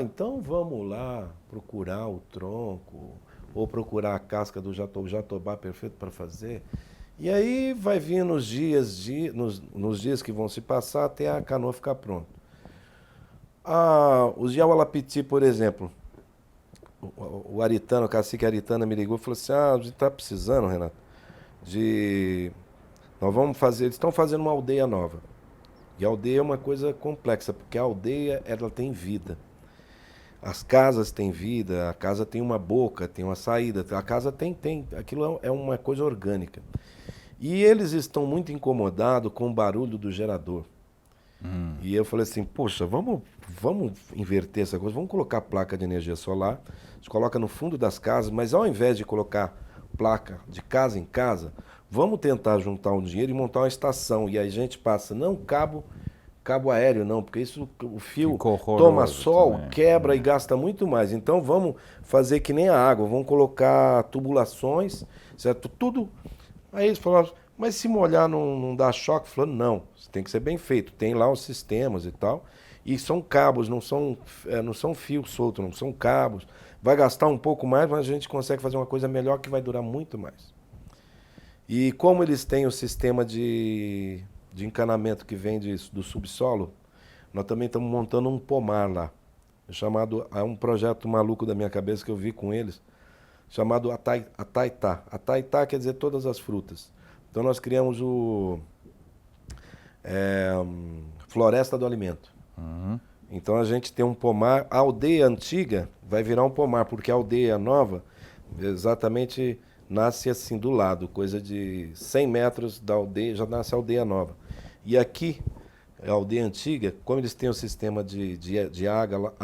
Então vamos lá procurar o tronco, ou procurar a casca do jatobá perfeito para fazer. E aí vai vir nos dias que vão se passar até a canoa ficar pronta. Os Yaualapiti, por exemplo, o Aritana, o cacique Aritana me ligou e falou assim, a gente está precisando, Renato, nós vamos fazer, eles estão fazendo uma aldeia nova. E a aldeia é uma coisa complexa, porque a aldeia, ela tem vida. As casas têm vida, a casa tem uma boca, tem uma saída, a casa tem, aquilo é uma coisa orgânica. E eles estão muito incomodados com o barulho do gerador. E eu falei assim, poxa, vamos inverter essa coisa, vamos colocar placa de energia solar, a gente coloca no fundo das casas, mas ao invés de colocar placa de casa em casa, vamos tentar juntar um dinheiro e montar uma estação. E aí a gente passa, não cabo aéreo não, porque isso o fio toma sol, também. Quebra e gasta muito mais. Então vamos fazer que nem a água, vamos colocar tubulações, certo? Tudo. Aí eles falaram, mas se molhar não dá choque? Falando, não, tem que ser bem feito. Tem lá os sistemas e tal. E são cabos, não são fios soltos, não são cabos. Vai gastar um pouco mais, mas a gente consegue fazer uma coisa melhor que vai durar muito mais. E como eles têm o sistema de encanamento que vem do subsolo, nós também estamos montando um pomar lá. É um projeto maluco da minha cabeça que eu vi com eles, chamado Ataitá. Ataitá quer dizer todas as frutas. Então nós criamos Floresta do Alimento. Então a gente tem um pomar. A aldeia antiga vai virar um pomar, porque a aldeia nova exatamente nasce assim do lado, coisa de 100 metros da aldeia, já nasce a aldeia nova. E aqui, a aldeia antiga, como eles têm o sistema de água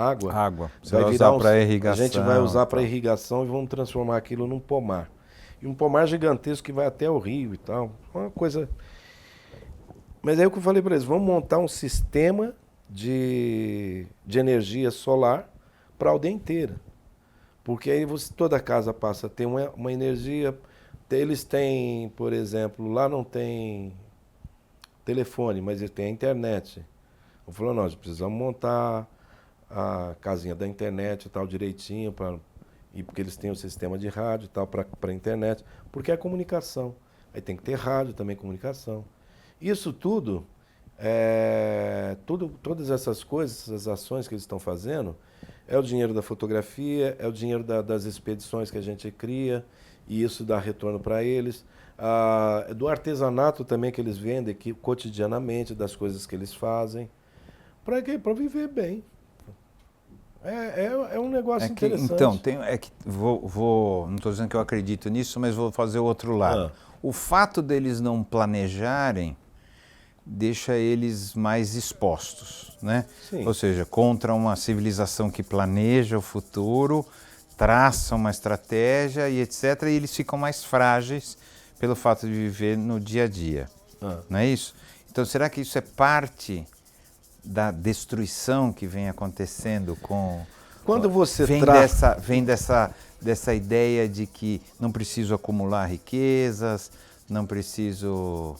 você vai usar para irrigação. A gente vai usar para irrigação e vamos transformar aquilo num pomar. E um pomar gigantesco que vai até o rio e tal. Uma coisa. Mas aí o que eu falei para eles, vamos montar um sistema de energia solar para a aldeia inteira. Porque aí toda casa passa a ter uma energia. Eles têm, por exemplo, lá não tem telefone, mas eles têm a internet. Eu falo, nós precisamos montar a casinha da internet e tal direitinho, porque eles têm o sistema de rádio e tal para a internet, porque é comunicação. Aí tem que ter rádio também, comunicação. Isso tudo, todas essas coisas, essas ações que eles estão fazendo, é o dinheiro da fotografia, é o dinheiro das expedições que a gente cria, e isso dá retorno para eles. Do artesanato também que eles vendem aqui cotidianamente, das coisas que eles fazem. Para quê? Para viver bem. É um negócio interessante. Então, não estou dizendo que eu acredito nisso, mas vou fazer o outro lado. O fato deles não planejarem deixa eles mais expostos, né? Sim. Ou seja, contra uma civilização que planeja o futuro, traça uma estratégia e etc., e eles ficam mais frágeis pelo fato de viver no dia a dia. Não é isso? Então, será que isso é parte da destruição que vem acontecendo com... Quando você vem dessa ideia de que não preciso acumular riquezas, não preciso...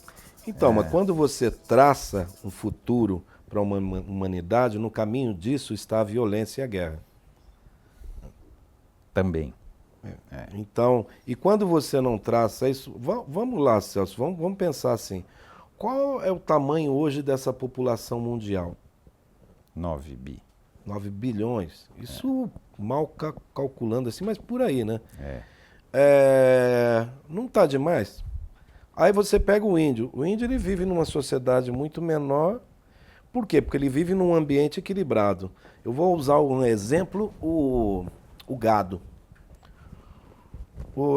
Então, mas quando você traça um futuro para uma humanidade, no caminho disso está a violência e a guerra. Também. Então, e quando você não traça isso... Vamos lá, Celso, vamos pensar assim. Qual é o tamanho hoje dessa população mundial? 9 bi. 9 bilhões. Isso mal calculando assim, mas por aí, né? Não está demais? Aí você pega o índio. O índio ele vive numa sociedade muito menor. Por quê? Porque ele vive num ambiente equilibrado. Eu vou usar um exemplo, o gado.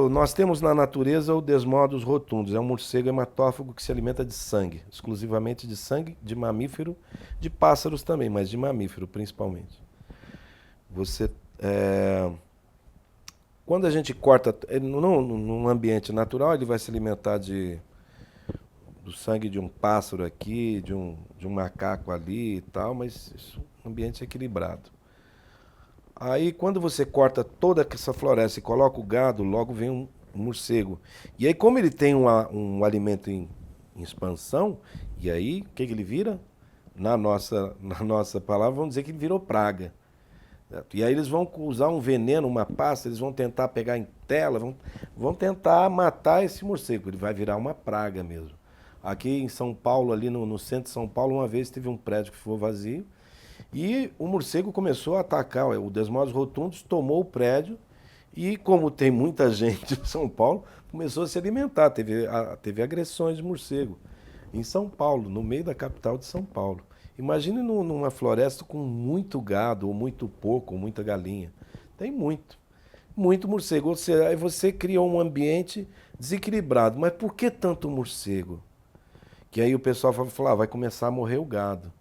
Nós temos na natureza o Desmodus rotundus, é um morcego hematófago que se alimenta de sangue, exclusivamente de sangue de mamífero, de pássaros também, mas de mamífero principalmente. Quando a gente corta, num ambiente natural, ele vai se alimentar do sangue de um pássaro aqui, de um macaco ali e tal, mas isso é um ambiente equilibrado. Aí, quando você corta toda essa floresta e coloca o gado, logo vem um morcego. E aí, como ele tem um alimento em expansão, e aí, o que ele vira? Na nossa palavra, vamos dizer que ele virou praga. E aí eles vão usar um veneno, uma pasta, eles vão tentar pegar em tela, vão tentar matar esse morcego. Ele vai virar uma praga mesmo. Aqui em São Paulo, ali no centro de São Paulo, uma vez teve um prédio que ficou vazio, e o morcego começou a atacar. O Desmodus rotundus tomou o prédio e, como tem muita gente em São Paulo, começou a se alimentar. Teve agressões de morcego em São Paulo, no meio da capital de São Paulo. Imagine numa floresta com muito gado, ou muito porco, ou muita galinha. Tem muito morcego. Ou seja, aí você criou um ambiente desequilibrado. Mas por que tanto morcego? Que aí o pessoal fala, vai começar a morrer o gado.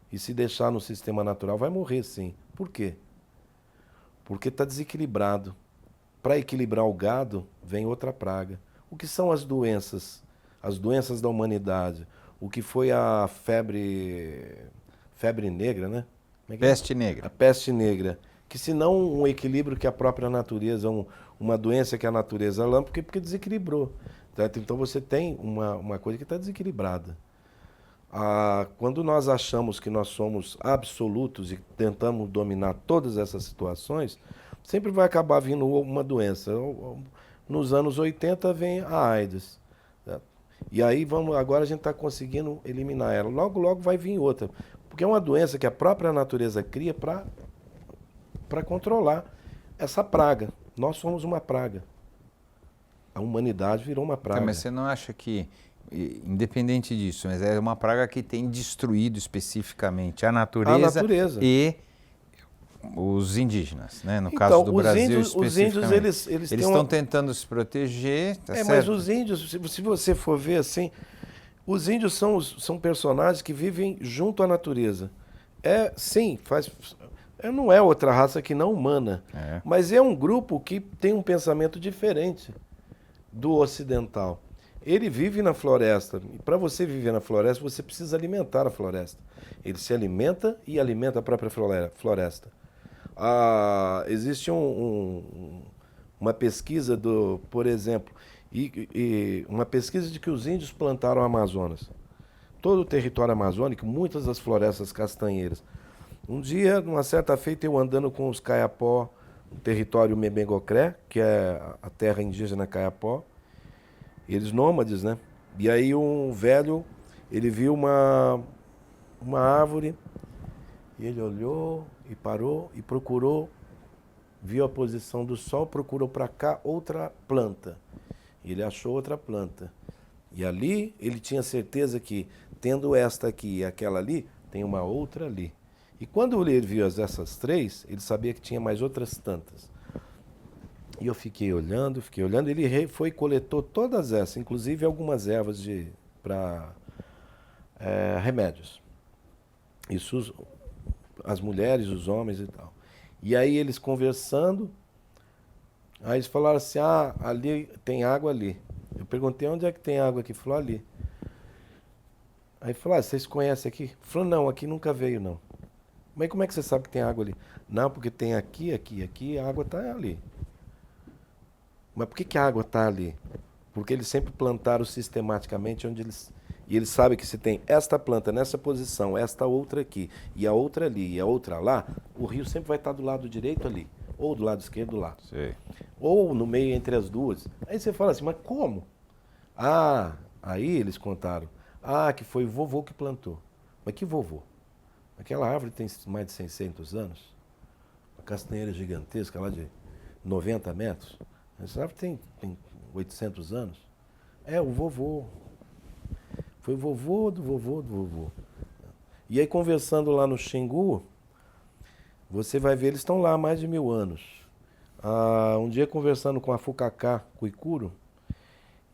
E se deixar no sistema natural, vai morrer sim. Por quê? Porque está desequilibrado. Para equilibrar o gado, vem outra praga. O que são as doenças? As doenças da humanidade. O que foi a febre negra, né? Peste negra. A peste negra. Que se não um equilíbrio que a própria natureza, uma doença que a natureza lama, porque desequilibrou. Então você tem uma coisa que está desequilibrada. Quando nós achamos que nós somos absolutos e tentamos dominar todas essas situações, sempre vai acabar vindo uma doença. Nos anos 80 vem a AIDS. E aí agora a gente está conseguindo eliminar ela. Logo, logo vai vir outra. Porque é uma doença que a própria natureza cria para controlar essa praga. Nós somos uma praga. A humanidade virou uma praga. Mas você não acha que, independente disso, mas é uma praga que tem destruído especificamente a natureza e os indígenas, né? No caso do Brasil especificamente. Os índios, eles estão tentando se proteger, tá certo? Mas os índios, se você for ver assim, os índios são personagens que vivem junto à natureza. Sim, não é outra raça que não humana, mas é um grupo que tem um pensamento diferente do ocidental. Ele vive na floresta. E para você viver na floresta, você precisa alimentar a floresta. Ele se alimenta e alimenta a própria floresta. Existe uma pesquisa por exemplo, uma pesquisa de que os índios plantaram o Amazonas. Todo o território amazônico, muitas das florestas castanheiras. Um dia, numa certa feita, eu andando com os Kayapó, no território Membengocré, que é a terra indígena Kayapó, eles nômades, né? E aí um velho, ele viu uma árvore, e ele olhou e parou e procurou, viu a posição do sol, procurou para cá outra planta. E ele achou outra planta. E ali ele tinha certeza que, tendo esta aqui e aquela ali, tem uma outra ali. E quando ele viu essas três, ele sabia que tinha mais outras tantas. E eu fiquei olhando, ele foi e coletou todas essas, inclusive algumas ervas para remédios. Isso as mulheres, os homens e tal. E aí eles conversando, aí eles falaram assim, ali tem água ali. Eu perguntei, onde é que tem água aqui? Ele falou, ali. Aí falou, vocês conhecem aqui? Ele falou, não, aqui nunca veio não. Mas como é que você sabe que tem água ali? Não, porque tem aqui, a água está ali. Mas por que a água está ali? Porque eles sempre plantaram sistematicamente onde eles... E eles sabem que se tem esta planta nessa posição, esta outra aqui, e a outra ali, e a outra lá, o rio sempre vai estar do lado direito ali, ou do lado esquerdo lá. Sei. Ou no meio entre as duas. Aí você fala assim, mas como? Aí eles contaram. Que foi o vovô que plantou. Mas que vovô? Aquela árvore tem mais de 600 anos. Uma castanheira gigantesca lá de 90 metros. Essa árvore tem 800 anos. É o vovô. Foi o vovô do vovô do vovô. E aí conversando lá no Xingu, você vai ver, eles estão lá há mais de 1000 anos. Um dia conversando com a Fukaka Kuikuro,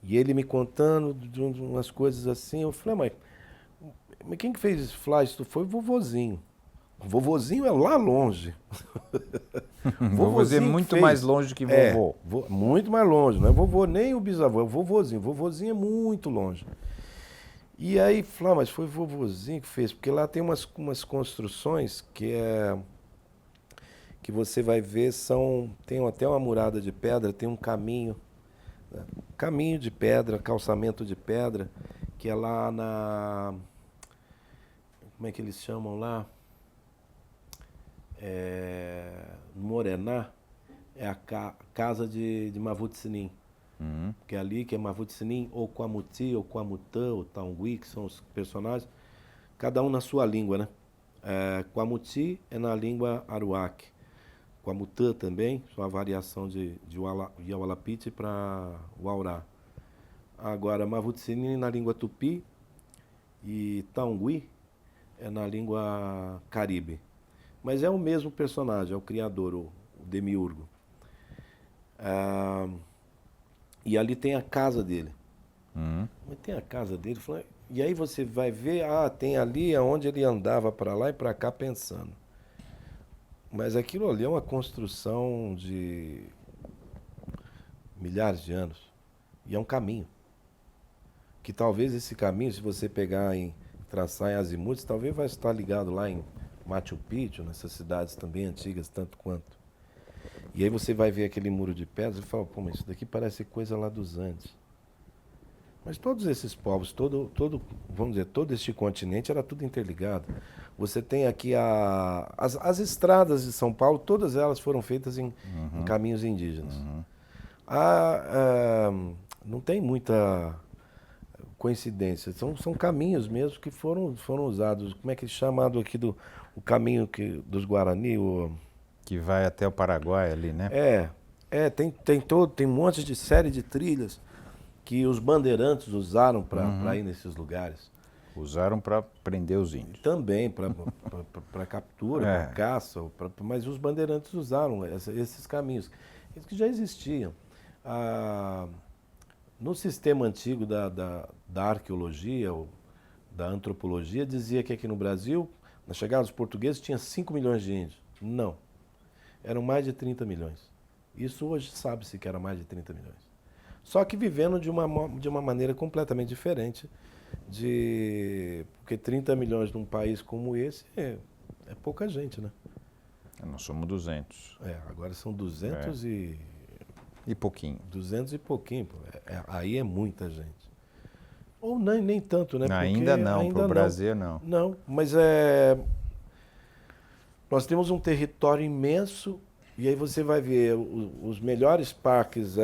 e ele me contando de umas coisas assim, eu falei, mas quem que fez isso? Foi o vovozinho. O vovozinho é lá longe. Vovozinho é muito mais longe que vovô. Muito mais longe, não é vovô nem o bisavô, é o vovozinho. Vovozinho é muito longe. E aí, mas foi o vovozinho que fez, porque lá tem umas construções que você vai ver, tem até uma murada de pedra, tem um caminho, né? Caminho de pedra, calçamento de pedra, que é lá como é que eles chamam lá? No Morená, é a casa de Mavutinin. Que é ali, que é Mavutinin, ou Quamuti, ou Quamutã, ou Taungui, que são os personagens, cada um na sua língua, né? Quamuti é na língua Aruac. Quamutã também, só uma variação de Yawalapiti para Waurá. Agora, Mavutinin na língua Tupi e Taungui é na língua Caribe. Mas é o mesmo personagem, é o criador, o demiurgo. E ali tem a casa dele. Mas tem a casa dele. E aí você vai ver, tem ali onde ele andava para lá e para cá pensando. Mas aquilo ali é uma construção de milhares de anos. E é um caminho. Que talvez esse caminho, se você pegar traçar em azimuth, talvez vai estar ligado lá em Machu Picchu, nessas cidades também antigas, tanto quanto. E aí você vai ver aquele muro de pedras e fala, mas isso daqui parece coisa lá dos Andes. Mas todos esses povos, vamos dizer, todo este continente era tudo interligado. Você tem aqui as estradas de São Paulo, todas elas foram feitas em caminhos indígenas. Não tem muita coincidência, são caminhos mesmo que foram usados. Como é que é chamado aqui o caminho dos Guarani? Que vai até o Paraguai ali, né? Tem um monte de série de trilhas que os bandeirantes usaram para ir nesses lugares. Usaram para prender os índios. Também, para captura, para caça, mas os bandeirantes usaram esses caminhos, que já existiam. No sistema antigo da arqueologia, ou da antropologia, dizia que aqui no Brasil, na chegada dos portugueses, tinha 5 milhões de índios. Não. Eram mais de 30 milhões. Isso hoje sabe-se que era mais de 30 milhões. Só que vivendo de uma maneira completamente diferente. Porque 30 milhões num país como esse é pouca gente, né? Nós somos 200. Agora são 200 e... E pouquinho. 200 e pouquinho. Pô. Aí é muita gente. Ou nem tanto, né? Ainda não, para o Brasil não. Não, mas nós temos um território imenso e aí você vai ver os melhores parques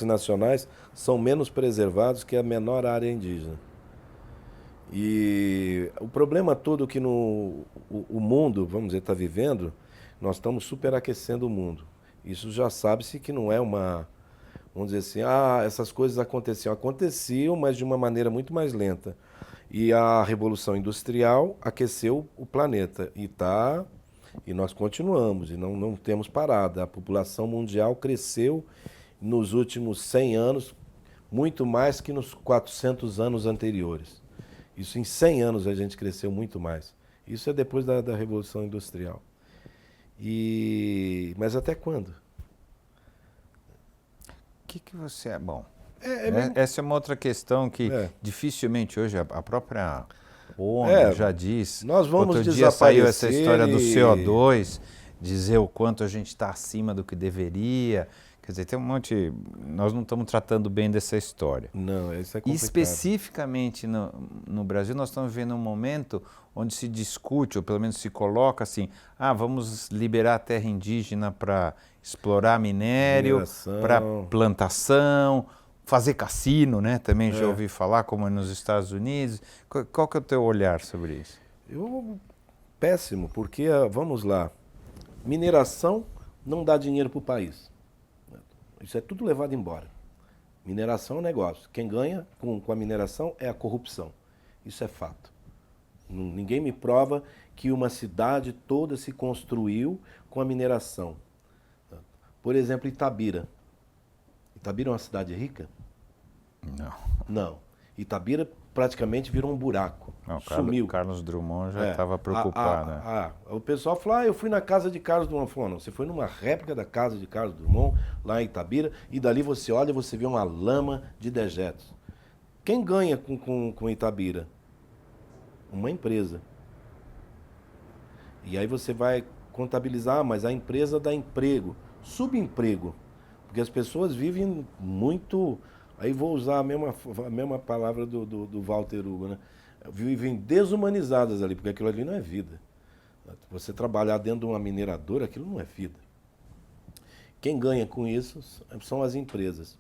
nacionais são menos preservados que a menor área indígena. E o problema todo que o mundo, vamos dizer, está vivendo, nós estamos superaquecendo o mundo. Isso já sabe-se que não é vamos dizer assim, essas coisas aconteciam. Aconteciam, mas de uma maneira muito mais lenta. E a Revolução Industrial aqueceu o planeta. E nós continuamos, e não temos parada. A população mundial cresceu nos últimos 100 anos, muito mais que nos 400 anos anteriores. Isso em 100 anos a gente cresceu muito mais. Isso é depois da Revolução Industrial. Mas até quando? O que você é? Bom, mesmo... essa é uma outra questão que dificilmente hoje a própria ONU já diz. Nós vamos outro dia saiu essa história do CO2, dizer o quanto a gente está acima do que deveria. Quer dizer, tem um monte... Nós não estamos tratando bem dessa história. Não, isso é complicado. Especificamente no Brasil, nós estamos vivendo um momento onde se discute, ou pelo menos se coloca assim, vamos liberar a terra indígena para explorar minério, para plantação, fazer cassino, né? Também já ouvi falar, como é nos Estados Unidos. Qual que é o teu olhar sobre isso? Péssimo, porque, vamos lá, mineração não dá dinheiro para o país. Isso é tudo levado embora. Mineração é um negócio. Quem ganha com a mineração é a corrupção. Isso é fato. Ninguém me prova que uma cidade toda se construiu com a mineração. Por exemplo, Itabira. Itabira é uma cidade rica? Não. Itabira praticamente virou um buraco. Sumiu. Carlos Drummond já estava preocupado. O pessoal falou, eu fui na casa de Carlos Drummond. Falou, não, você foi numa réplica da casa de Carlos Drummond, lá em Itabira, e dali você olha, você vê uma lama de dejetos. Quem ganha com Itabira? Uma empresa. E aí você vai contabilizar, mas a empresa dá emprego, subemprego, porque as pessoas vivem muito... Aí vou usar a mesma palavra do Walter Hugo, né? Vivem desumanizadas ali, porque aquilo ali não é vida. Você trabalhar dentro de uma mineradora, aquilo não é vida. Quem ganha com isso são as empresas.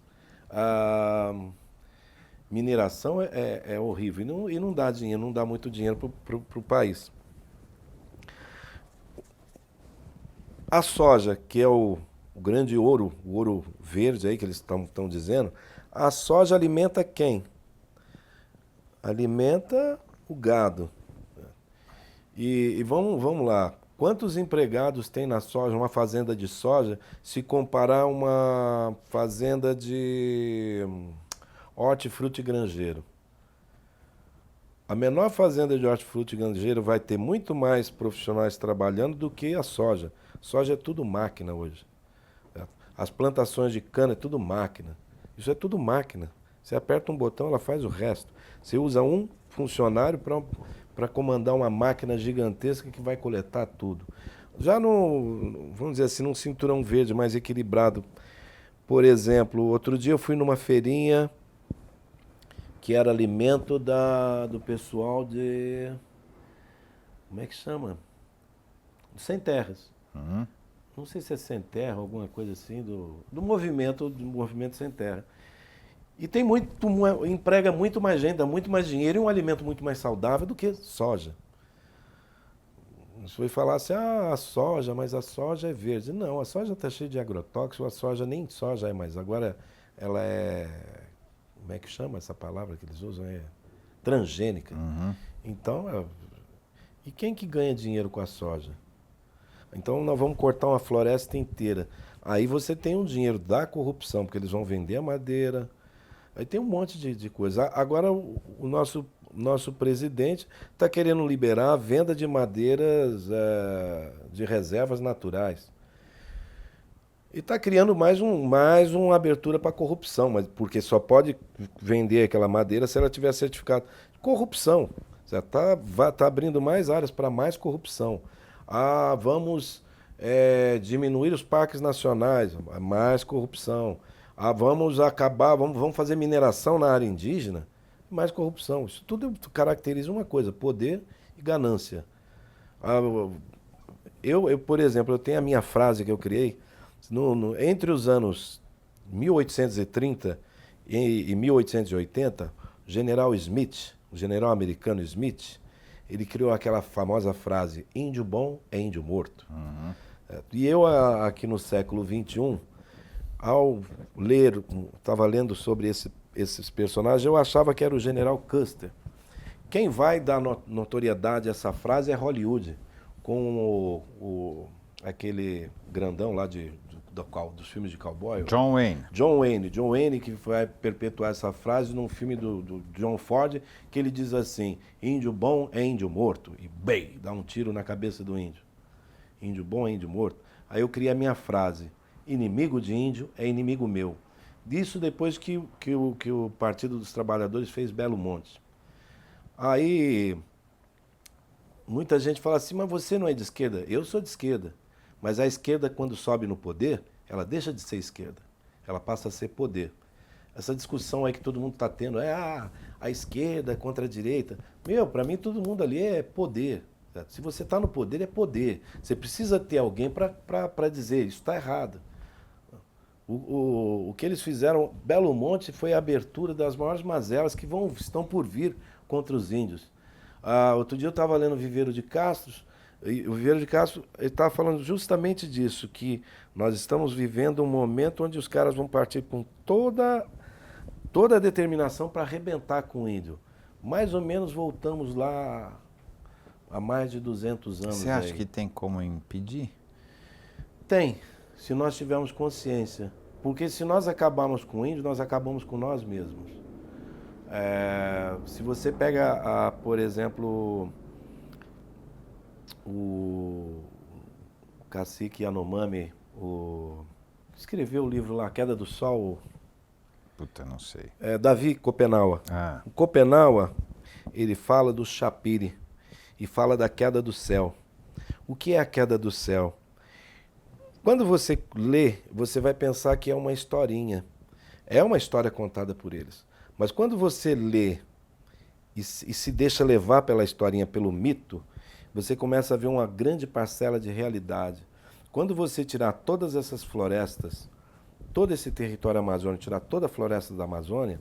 A mineração é horrível e não dá dinheiro, não dá muito dinheiro para o país. A soja, que é o grande ouro, o ouro verde aí que eles estão dizendo, a soja alimenta quem? Alimenta o gado. E vamos lá. Quantos empregados tem na soja, uma fazenda de soja, se comparar a uma fazenda de hortifruti granjeiro? A menor fazenda de hortifruti granjeiro vai ter muito mais profissionais trabalhando do que a soja. Soja é tudo máquina hoje. As plantações de cana é tudo máquina. Isso é tudo máquina. Você aperta um botão, ela faz o resto. Você usa um funcionário para comandar uma máquina gigantesca que vai coletar tudo. Já vamos dizer assim, num cinturão verde mais equilibrado. Por exemplo, outro dia eu fui numa feirinha que era alimento do pessoal de... Como é que chama? Sem terras. Uhum. Não sei se é sem terra, alguma coisa assim, do movimento sem terra. E emprega muito mais gente, dá muito mais dinheiro e um alimento muito mais saudável do que soja. Você vai falar assim, a soja, mas a soja é verde. Não, a soja está cheia de agrotóxicos, a soja nem soja é mais. Agora ela é, como é que chama essa palavra que eles usam? É transgênica. Uhum. Então, e quem que ganha dinheiro com a soja? Então nós vamos cortar uma floresta inteira. Aí você tem um dinheiro da corrupção, porque eles vão vender a madeira. Aí tem um monte de coisa. Agora o nosso presidente está querendo liberar a venda de madeiras de reservas naturais. E está criando mais uma abertura para corrupção, mas porque só pode vender aquela madeira se ela tiver certificado. Corrupção. Já tá abrindo mais áreas para mais corrupção. Ah, vamos diminuir os parques nacionais, mais corrupção. Ah, vamos fazer mineração na área indígena, mais corrupção. Isso tudo caracteriza uma coisa, poder e ganância. Ah, por exemplo, eu tenho a minha frase que eu criei, entre os anos 1830 e 1880, o general Smith, o general americano Smith, ele criou aquela famosa frase, índio bom é índio morto. Uhum. E eu, aqui no século XXI, ao ler, estava lendo sobre esses personagens, eu achava que era o general Custer. Quem vai dar notoriedade a essa frase é Hollywood, com aquele grandão lá dos filmes de cowboy. John Wayne. John Wayne, que vai perpetuar essa frase num filme do John Ford, que ele diz assim, índio bom é índio morto. E bem, dá um tiro na cabeça do índio. Índio bom é índio morto. Aí eu criei a minha frase, inimigo de índio é inimigo meu. Disso depois que o Partido dos Trabalhadores fez Belo Monte. Aí muita gente fala assim, mas você não é de esquerda? Eu sou de esquerda. Mas a esquerda, quando sobe no poder, ela deixa de ser esquerda. Ela passa a ser poder. Essa discussão aí que todo mundo está tendo, a esquerda contra a direita. Para mim todo mundo ali é poder. Se você está no poder, é poder. Você precisa ter alguém para dizer, isso está errado. O que eles fizeram, Belo Monte, foi a abertura das maiores mazelas que estão por vir contra os índios. Outro dia eu estava lendo o Viveiro de Castro, e o Viveiro de Castro estava falando justamente disso, que nós estamos vivendo um momento onde os caras vão partir com toda a determinação para arrebentar com o índio. Mais ou menos voltamos lá há mais de 200 anos. Você acha que tem como impedir? Tem, se nós tivermos consciência. Porque se nós acabarmos com o índio, nós acabamos com nós mesmos. Se você pega, por exemplo, o cacique Yanomami, escreveu o livro lá, A Queda do Sol. Puta, não sei. Davi Copenaua. O Copenaua, ele fala do Chapire e fala da queda do céu. O que é a queda do céu? Quando você lê, você vai pensar que é uma historinha. É uma história contada por eles. Mas quando você lê e se deixa levar pela historinha, pelo mito, você começa a ver uma grande parcela de realidade. Quando você tirar todas essas florestas, todo esse território amazônico, tirar toda a floresta da Amazônia,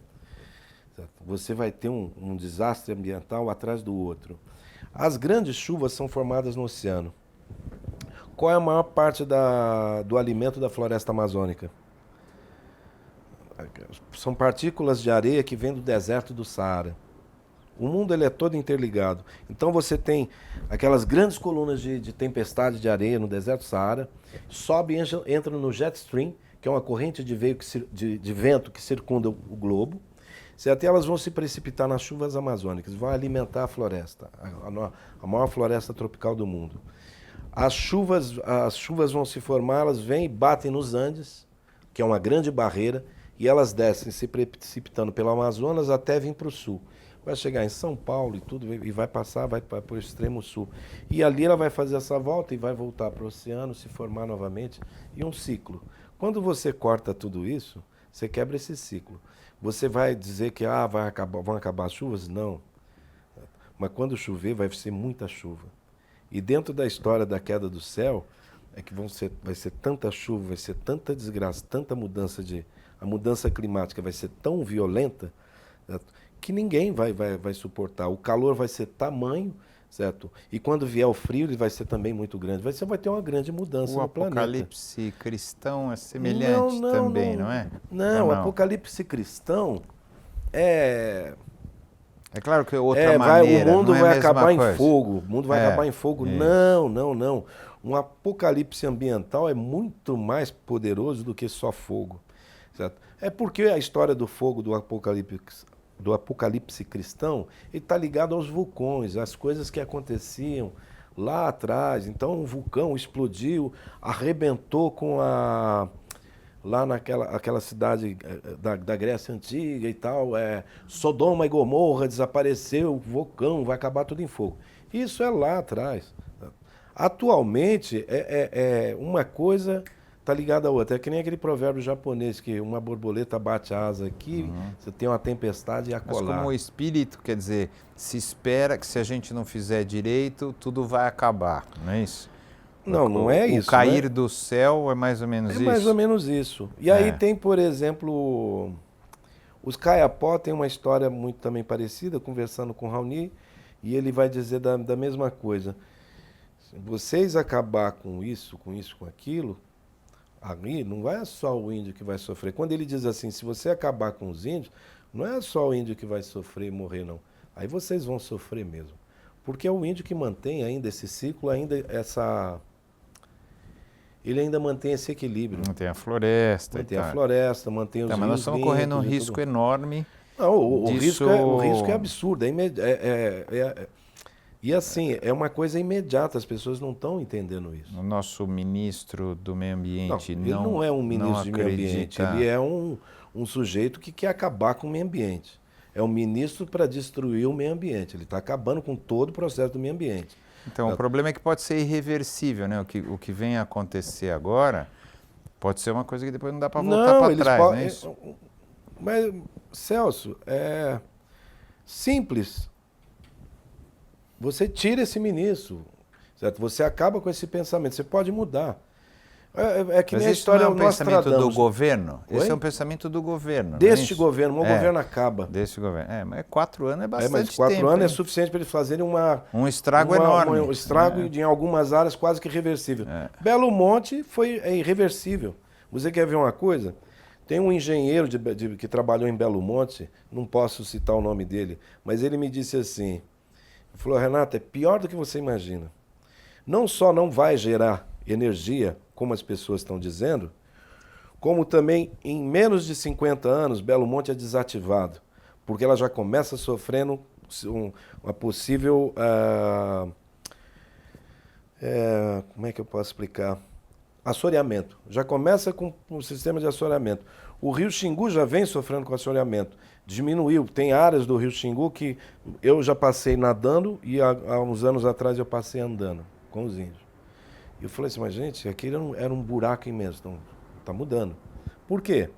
você vai ter um desastre ambiental atrás do outro. As grandes chuvas são formadas no oceano. Qual é a maior parte do alimento da floresta amazônica? São partículas de areia que vêm do deserto do Saara. O mundo ele é todo interligado. Então você tem aquelas grandes colunas de tempestade de areia no deserto do Saara, sobe e entra no jet stream, que é uma corrente de vento que circunda o globo. Até elas vão se precipitar nas chuvas amazônicas, vão alimentar a floresta, a maior floresta tropical do mundo. As chuvas vão se formar, elas vêm e batem nos Andes, que é uma grande barreira, e elas descem se precipitando pelo Amazonas até vir para o sul. Vai chegar em São Paulo e tudo, e vai passar, vai para o extremo sul. E ali ela vai fazer essa volta e vai voltar para o oceano, se formar novamente, e um ciclo. Quando você corta tudo isso, você quebra esse ciclo. Você vai dizer que vão acabar as chuvas? Não. Mas quando chover, vai ser muita chuva. E dentro da história da queda do céu, é que vai ser tanta chuva, vai ser tanta desgraça, tanta mudança a mudança climática vai ser tão violenta, certo? Que ninguém vai suportar. O calor vai ser tamanho, certo? E quando vier o frio, ele vai ser também muito grande. Você vai ter uma grande mudança no planeta. O apocalipse cristão é semelhante também, não é? Não, o apocalipse cristão é... É claro que outra maneira, o mundo não é vai a mesma acabar coisa. em fogo. O mundo vai acabar em fogo. Isso. Não. Um apocalipse ambiental é muito mais poderoso do que só fogo. Certo? É porque a história do fogo do apocalipse cristão está ligado aos vulcões, às coisas que aconteciam lá atrás. Então um vulcão explodiu, arrebentou com lá aquela cidade da Grécia Antiga e tal, Sodoma e Gomorra desapareceu, vulcão, vai acabar tudo em fogo. Isso é lá atrás. Atualmente, uma coisa está ligada à outra. É que nem aquele provérbio japonês, que uma borboleta bate a asa aqui, você tem uma tempestade e acolá. Mas como o espírito, quer dizer, se espera que se a gente não fizer direito, tudo vai acabar, não é isso? Não é isso. O cair do céu é mais ou menos isso? É mais ou menos isso. E aí tem, por exemplo, os Kayapó tem uma história muito também parecida, conversando com o Raoni, e ele vai dizer da mesma coisa. Se vocês acabar com isso, com aquilo, ali não é só o índio que vai sofrer. Quando ele diz assim, se você acabar com os índios, não é só o índio que vai sofrer e morrer, não. Aí vocês vão sofrer mesmo. Porque é o índio que mantém ainda esse ciclo, ainda ele ainda mantém esse equilíbrio. Mantém a floresta. Mantém a floresta, mantém os rios. Mas nós estamos correndo um risco enorme. Não, o risco é absurdo. E assim, é uma coisa imediata, as pessoas não estão entendendo isso. O nosso ministro do meio ambiente ele não é um ministro de meio ambiente, ele é um sujeito que quer acabar com o meio ambiente. É um ministro para destruir o meio ambiente, ele está acabando com todo o processo do meio ambiente. Então, o problema é que pode ser irreversível, né? O que vem a acontecer agora pode ser uma coisa que depois não dá para voltar para trás, não é isso? Mas, Celso, é simples. Você tira esse ministro, certo? Você acaba com esse pensamento, você pode mudar. Que mas nem a história não é um pensamento do governo? Esse é um pensamento do governo. Deste governo, o governo acaba. Deste governo. Mas 4 anos é bastante tempo. Mas 4 anos é suficiente para eles fazerem um estrago enorme. Um estrago em algumas áreas quase que irreversível. Belo Monte é irreversível. Você quer ver uma coisa? Tem um engenheiro que trabalhou em Belo Monte, não posso citar o nome dele, mas ele me disse assim, ele falou, Renato, é pior do que você imagina. Não só não vai gerar energia, como as pessoas estão dizendo, como também em menos de 50 anos Belo Monte é desativado, porque ela já começa sofrendo uma possível... como é que eu posso explicar? Assoreamento. Já começa com um sistema de assoreamento. O rio Xingu já vem sofrendo com assoreamento. Diminuiu. Tem áreas do rio Xingu que eu já passei nadando e há uns anos atrás eu passei andando com os índios. E eu falei assim, mas gente, aquilo era um buraco imenso. Então, está mudando. Por quê?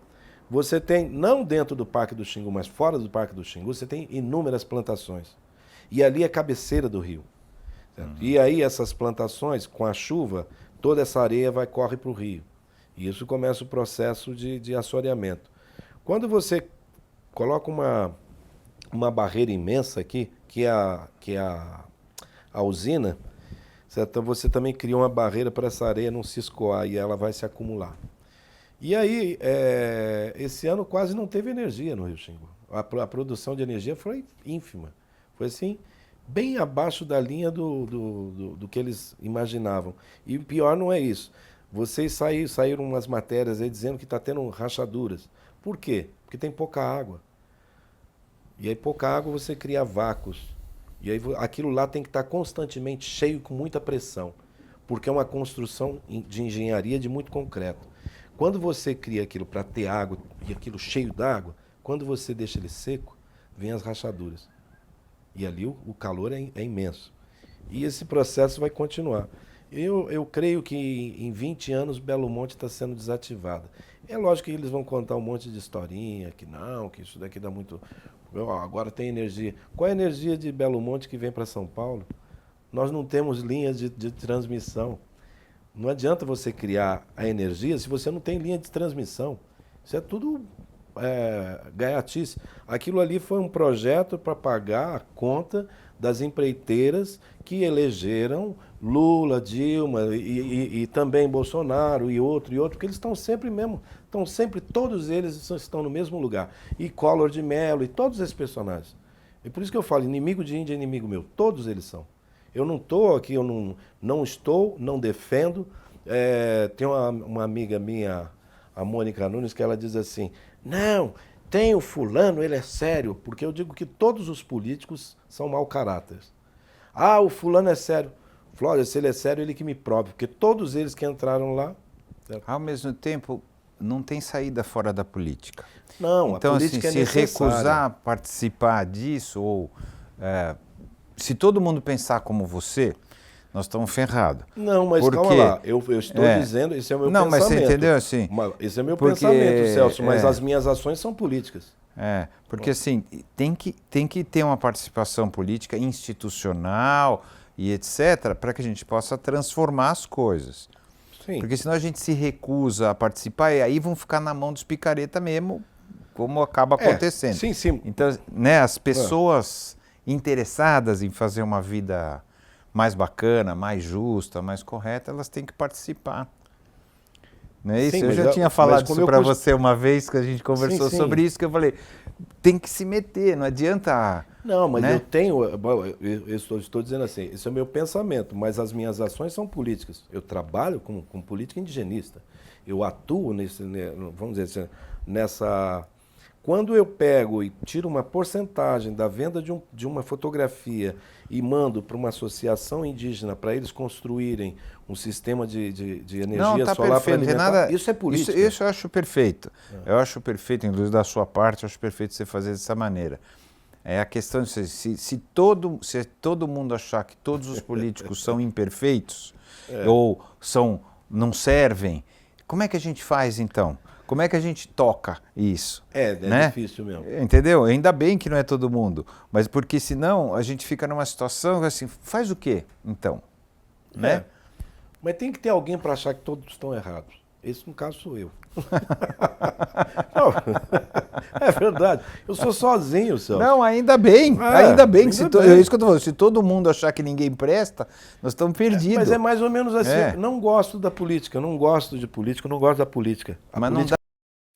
Você tem, não dentro do Parque do Xingu, mas fora do Parque do Xingu, você tem inúmeras plantações. E ali é cabeceira do rio. E aí essas plantações, com a chuva, toda essa areia corre para o rio. E isso começa o processo de assoreamento. Quando você coloca uma barreira imensa aqui, que é a usina, certo? Você também cria uma barreira para essa areia não se escoar e ela vai se acumular. E aí, esse ano quase não teve energia no Rio Xingu. A produção de energia foi ínfima. Foi assim, bem abaixo da linha do que eles imaginavam. E o pior não é isso. Vocês saíram umas matérias aí dizendo que está tendo rachaduras. Por quê? Porque tem pouca água. E aí pouca água você cria vácuos. E aí aquilo lá tem que estar constantemente cheio, com muita pressão. Porque é uma construção de engenharia de muito concreto. Quando você cria aquilo para ter água e aquilo cheio d'água, quando você deixa ele seco, vem as rachaduras. E ali o calor é imenso. E esse processo vai continuar. Eu creio que em 20 anos Belo Monte está sendo desativada. É lógico que eles vão contar um monte de historinha, que isso daqui dá muito... Agora tem energia. Qual é a energia de Belo Monte que vem para São Paulo? Nós não temos linhas de transmissão. Não adianta você criar a energia se você não tem linha de transmissão. Isso é tudo gaiatice. Aquilo ali foi um projeto para pagar a conta das empreiteiras que elegeram Lula, Dilma e também Bolsonaro e outro, porque eles estão sempre todos eles estão no mesmo lugar. E Collor de Mello e todos esses personagens. E por isso que eu falo, inimigo de índio é inimigo meu. Todos eles são. Eu não estou aqui, eu não defendo. Tem uma amiga minha, a Mônica Nunes, que ela diz assim, não, tem o fulano, ele é sério, porque eu digo que todos os políticos são mau caráter. Ah, o fulano é sério. Flória, se ele é sério, ele que me prove, porque todos eles que entraram lá... Ao mesmo tempo, não tem saída fora da política. Não, então, a política assim, é se recusar a participar disso, ou se todo mundo pensar como você, nós estamos ferrados. Não, mas calma lá, eu estou dizendo, esse é o meu pensamento. Não, mas você entendeu assim? Esse é o meu pensamento, Celso, mas as minhas ações são políticas. Porque assim, tem que ter uma participação política institucional e etc., para que a gente possa transformar as coisas. Sim. Porque senão a gente se recusa a participar e aí vão ficar na mão dos picareta mesmo, como acaba acontecendo. Sim, sim. Então, né, as pessoas interessadas em fazer uma vida mais bacana, mais justa, mais correta, elas têm que participar. Não é isso? Sim, eu já tinha falado isso para você uma vez que a gente conversou sobre isso, que eu falei, tem que se meter, não adianta... Não, mas né? eu estou dizendo assim, esse é o meu pensamento, mas as minhas ações são políticas. Eu trabalho com política indigenista. Eu atuo vamos dizer assim, nessa... Quando eu pego e tiro uma porcentagem da venda de uma fotografia e mando para uma associação indígena para eles construírem um sistema de energia solar para alimentar, isso é política. Isso eu acho perfeito. Eu acho perfeito, inclusive da sua parte, eu acho perfeito você fazer dessa maneira. É a questão de se todo mundo achar que todos os políticos são imperfeitos ou não servem, como é que a gente faz então? Como é que a gente toca isso? Né? Difícil mesmo. Entendeu? Ainda bem que não é todo mundo, mas porque senão a gente fica numa situação assim, faz o quê então? Né? Mas tem que ter alguém para achar que todos estão errados. Esse, no caso, sou eu. Não, é verdade. Eu sou sozinho, Celso. Não, ainda bem. Ainda bem. É isso que eu estou falando. Se todo mundo achar que ninguém presta, nós estamos perdidos. Mas é mais ou menos assim. Não gosto da política, não gosto de política, não gosto da política.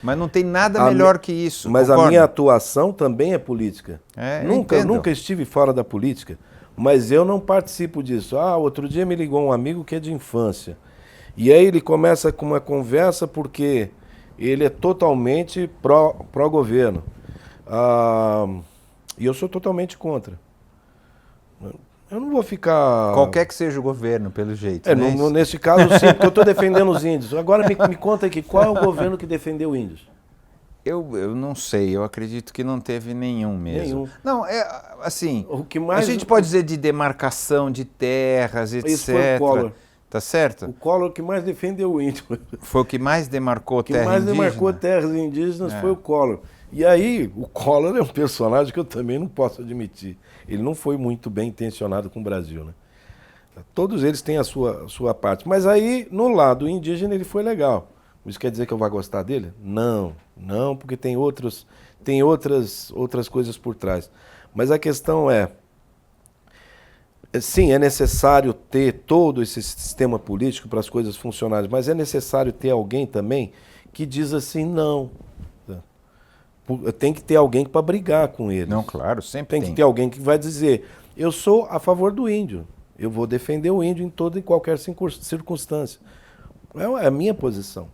Mas não tem nada melhor que isso. Mas concorda? A minha atuação também é política. Nunca estive fora da política. Mas eu não participo disso. Outro dia me ligou um amigo que é de infância. E aí ele começa com uma conversa porque ele é totalmente pró-governo. E eu sou totalmente contra. Eu não vou ficar... Qualquer que seja o governo, pelo jeito. Nesse caso, sim, porque eu estou defendendo os índios. Agora me conta aqui, qual é o governo que defendeu índios? Eu não sei, eu acredito que não teve nenhum mesmo. Nenhum. Não, assim, o que mais... a gente pode dizer de demarcação de terras, etc. Isso foi o Collor. Tá certo? O Collor que mais defendeu o índio. Foi o que mais demarcou terras indígenas? O que mais demarcou terras indígenas foi o Collor. E aí, o Collor é um personagem que eu também não posso admitir. Ele não foi muito bem intencionado com o Brasil, né? Todos eles têm a sua parte. Mas aí, no lado indígena, ele foi legal. Isso quer dizer que eu vou gostar dele? Não, porque tem outras coisas por trás. Mas a questão é, sim, é necessário ter todo esse sistema político para as coisas funcionarem, mas é necessário ter alguém também que diz assim, não. Tem que ter alguém para brigar com eles. Não, claro, sempre tem que ter alguém que vai dizer, eu sou a favor do índio, eu vou defender o índio em toda e qualquer circunstância. É a minha posição.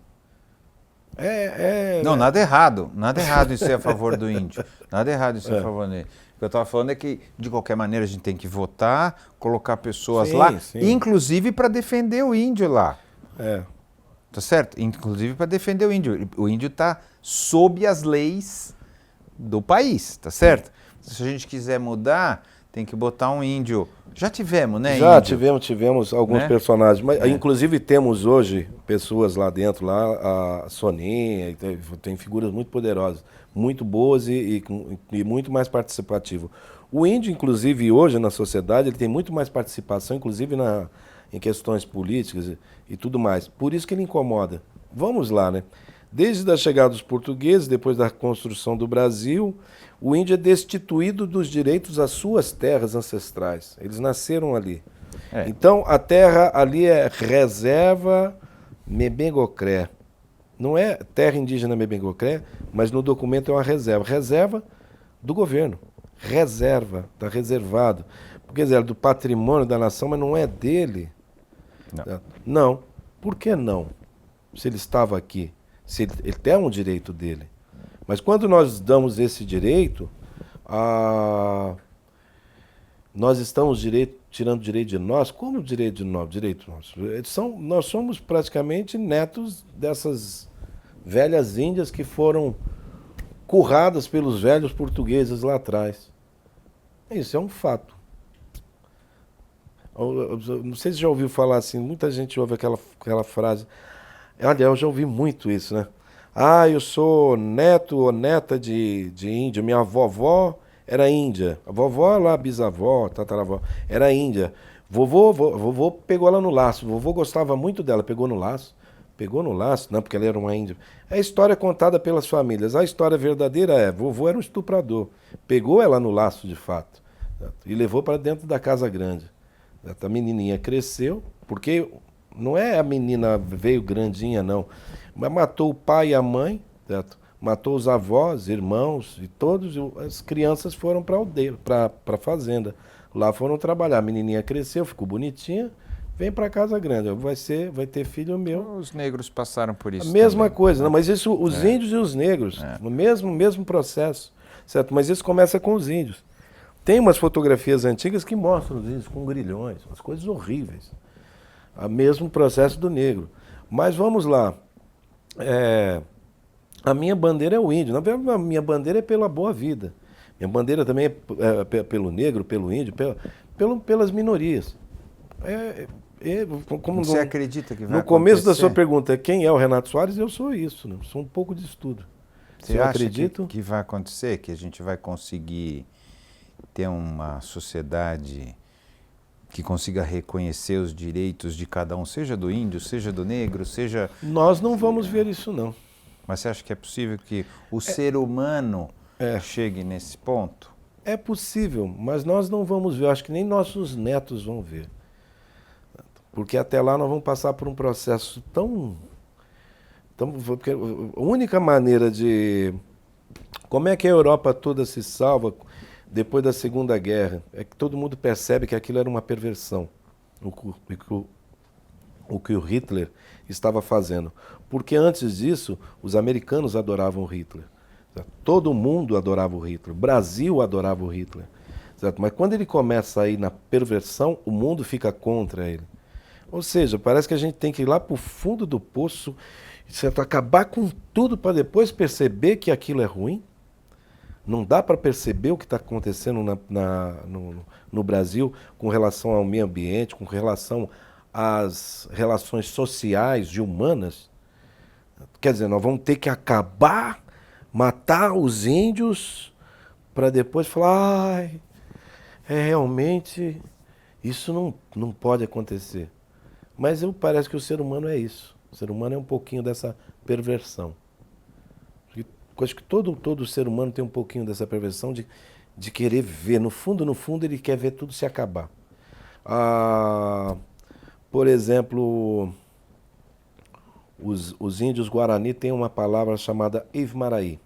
Não, nada errado em ser a favor do índio. Nada errado em ser a favor do índio. O que eu estava falando é que, de qualquer maneira, a gente tem que votar, colocar pessoas lá, inclusive para defender o índio lá. Tá certo? Inclusive para defender o índio. O índio está sob as leis do país, tá certo? Se a gente quiser mudar, tem que botar um índio. Já tivemos, né? Já tivemos alguns personagens. Mas, inclusive temos hoje pessoas lá dentro, a Soninha, tem figuras muito poderosas, muito boas e muito mais participativo. O índio, inclusive, hoje na sociedade, ele tem muito mais participação, inclusive em questões políticas e tudo mais. Por isso que ele incomoda. Vamos lá, né? Desde a chegada dos portugueses, depois da construção do Brasil, o índio é destituído dos direitos às suas terras ancestrais. Eles nasceram ali. Então, a terra ali é reserva Mebengocré. Não é terra indígena Mebengocré, mas no documento é uma reserva. Reserva do governo. Reserva, está reservado. Porque é do patrimônio da nação, mas não é dele. Não. Por que não? Se ele estava aqui. Se ele tem um direito dele. Mas quando nós damos esse direito, nós estamos tirando direito de nós. Como direito de nós? Direito nosso? Nós somos praticamente netos velhas índias que foram curradas pelos velhos portugueses lá atrás. Isso é um fato. Não sei se já ouviu falar assim, muita gente ouve aquela frase. Olha, eu já ouvi muito isso, né? Ah, eu sou neto ou neta de índio. Minha vovó era índia. A vovó lá, bisavó, tataravó, era índia. Vovô pegou ela no laço. Vovô gostava muito dela, pegou no laço. Pegou no laço, não, porque ela era uma índia. É a história contada pelas famílias. A história verdadeira é, vovô era um estuprador. Pegou ela no laço, de fato, e levou para dentro da casa grande. A menininha cresceu, porque não é a menina veio grandinha, não. Mas matou o pai e a mãe, certo? Matou os avós, irmãos, e todos. As crianças foram para a aldeia, para a fazenda. Lá foram trabalhar. A menininha cresceu, ficou bonitinha, vem para casa grande. Vai ter filho meu. Os negros passaram por isso. A mesma também, coisa, né? não, mas isso, os índios e os negros, o mesmo processo, certo? Mas isso começa com os índios. Tem umas fotografias antigas que mostram os índios com grilhões, umas coisas horríveis. O mesmo processo do negro. Mas vamos lá. A minha bandeira é o índio. Na verdade, a minha bandeira é pela boa vida. Minha bandeira também é pelo negro, pelo índio, pelas minorias. Como Você acredita que vai no começo acontecer? da sua pergunta, quem é o Renato Soares? Eu sou isso, né? Sou um pouco disso tudo. Você acha que vai acontecer, que a gente vai conseguir ter uma sociedade que consiga reconhecer os direitos de cada um, seja do índio, seja do negro, seja... Nós não vamos ver isso, não. Mas você acha que é possível que o ser humano chegue nesse ponto? É possível, mas nós não vamos ver. Eu acho que nem nossos netos vão ver. Porque até lá nós vamos passar por um processo porque a única maneira de... Como é que a Europa toda se salva depois da Segunda Guerra? É que todo mundo percebe que aquilo era uma perversão. O que o Hitler estava fazendo. Porque antes disso, os americanos adoravam o Hitler. Certo? Todo mundo adorava o Hitler. O Brasil adorava o Hitler. Certo? Mas quando ele começa a ir na perversão, o mundo fica contra ele. Ou seja, parece que a gente tem que ir lá para o fundo do poço, certo? Acabar com tudo para depois perceber que aquilo é ruim. Não dá para perceber o que está acontecendo no Brasil com relação ao meio ambiente, com relação às relações sociais e humanas. Quer dizer, nós vamos ter que acabar, matar os índios, para depois falar, realmente isso não pode acontecer. Mas parece que o ser humano é isso. O ser humano é um pouquinho dessa perversão. Acho que todo ser humano tem um pouquinho dessa perversão de querer ver. No fundo, ele quer ver tudo se acabar. Por exemplo, os índios Guarani têm uma palavra chamada Ivmaraí.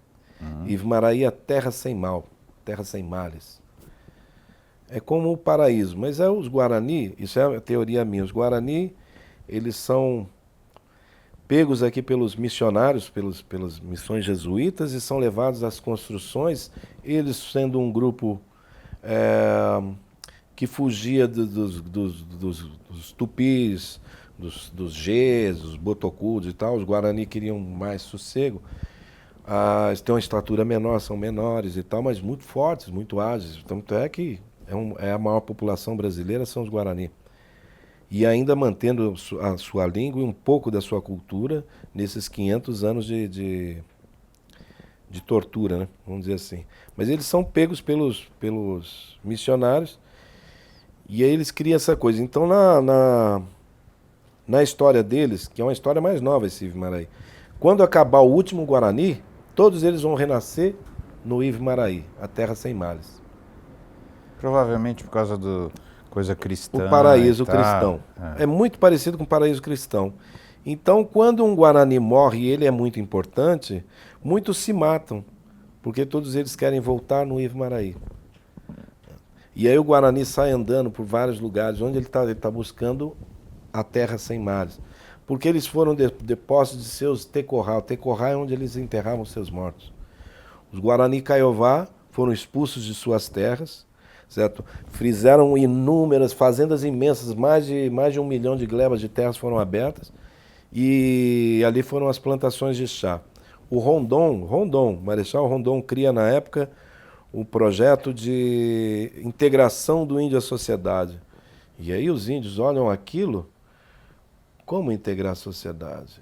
Ivmaraí é terra sem mal, terra sem males. É como o paraíso, mas os Guarani, isso é a teoria minha, os Guarani, eles são pegos aqui pelos missionários, pelas missões jesuítas, e são levados às construções, eles sendo um grupo que fugia dos tupis, dos Gês, dos botocudos e tal. Os Guarani queriam mais sossego. Eles têm uma estatura menor, são menores e tal, mas muito fortes, muito ágeis. Tanto é que a maior população brasileira são os Guarani. E ainda mantendo a sua língua e um pouco da sua cultura nesses 500 anos de tortura, né? Vamos dizer assim. Mas eles são pegos pelos missionários e aí eles criam essa coisa. Então, na história deles, que é uma história mais nova esse Ivmaraí, quando acabar o último Guarani, todos eles vão renascer no Ivmaraí, a terra sem males. Provavelmente por causa do coisa cristã. O paraíso cristão. É muito parecido com o paraíso cristão. Então, quando um Guarani morre e ele é muito importante, muitos se matam, porque todos eles querem voltar no Ivmaraí. E aí o Guarani sai andando por vários lugares, onde ele está buscando a terra sem males. Porque eles foram depostos de seus tecorrá. O tecorrá é onde eles enterravam seus mortos. Os Guarani Kaiowá foram expulsos de suas terras, certo? Fizeram inúmeras fazendas imensas, mais de 1 milhão de glebas de terras foram abertas, E ali foram as plantações de chá. O Marechal Rondon cria na época o projeto de integração do índio à sociedade. E aí os índios olham aquilo, como integrar a sociedade?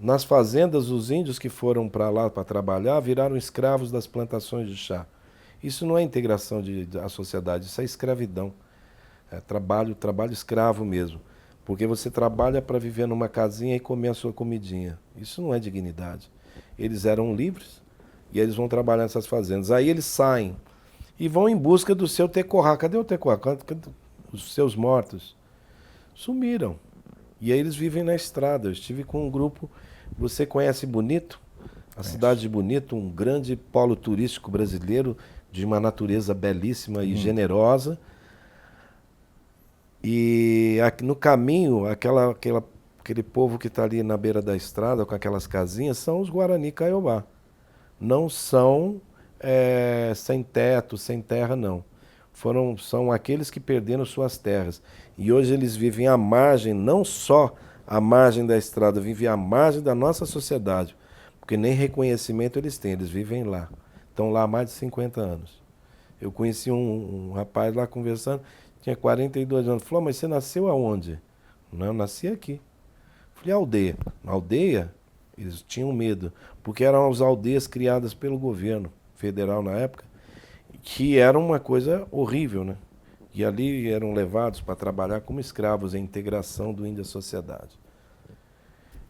Nas fazendas, os índios que foram para lá para trabalhar viraram escravos das plantações de chá. Isso não é integração da sociedade, isso é escravidão. É trabalho escravo mesmo. Porque você trabalha para viver numa casinha e comer a sua comidinha. Isso não é dignidade. Eles eram livres e eles vão trabalhar nessas fazendas. Aí eles saem e vão em busca do seu tecorá. Cadê o tecorá? Cadê os seus mortos? Sumiram. E aí eles vivem na estrada. Eu estive com um grupo. Você conhece Bonito? A cidade de Bonito, um grande polo turístico brasileiro de uma natureza belíssima e generosa. E no caminho, aquele povo que está ali na beira da estrada, com aquelas casinhas, são os Guarani Kaiowá. Não são sem teto, sem terra, não. São aqueles que perderam suas terras. E hoje eles vivem à margem, não só à margem da estrada, vivem à margem da nossa sociedade. Porque nem reconhecimento eles têm, eles vivem lá. Estão lá há mais de 50 anos. Eu conheci um rapaz lá conversando, tinha 42 anos. Falou, mas você nasceu aonde? Não, eu nasci aqui. Falei, aldeia. Na aldeia, eles tinham medo, porque eram as aldeias criadas pelo governo federal na época, que era uma coisa horrível, né? E ali eram levados para trabalhar como escravos, em integração do índio à sociedade.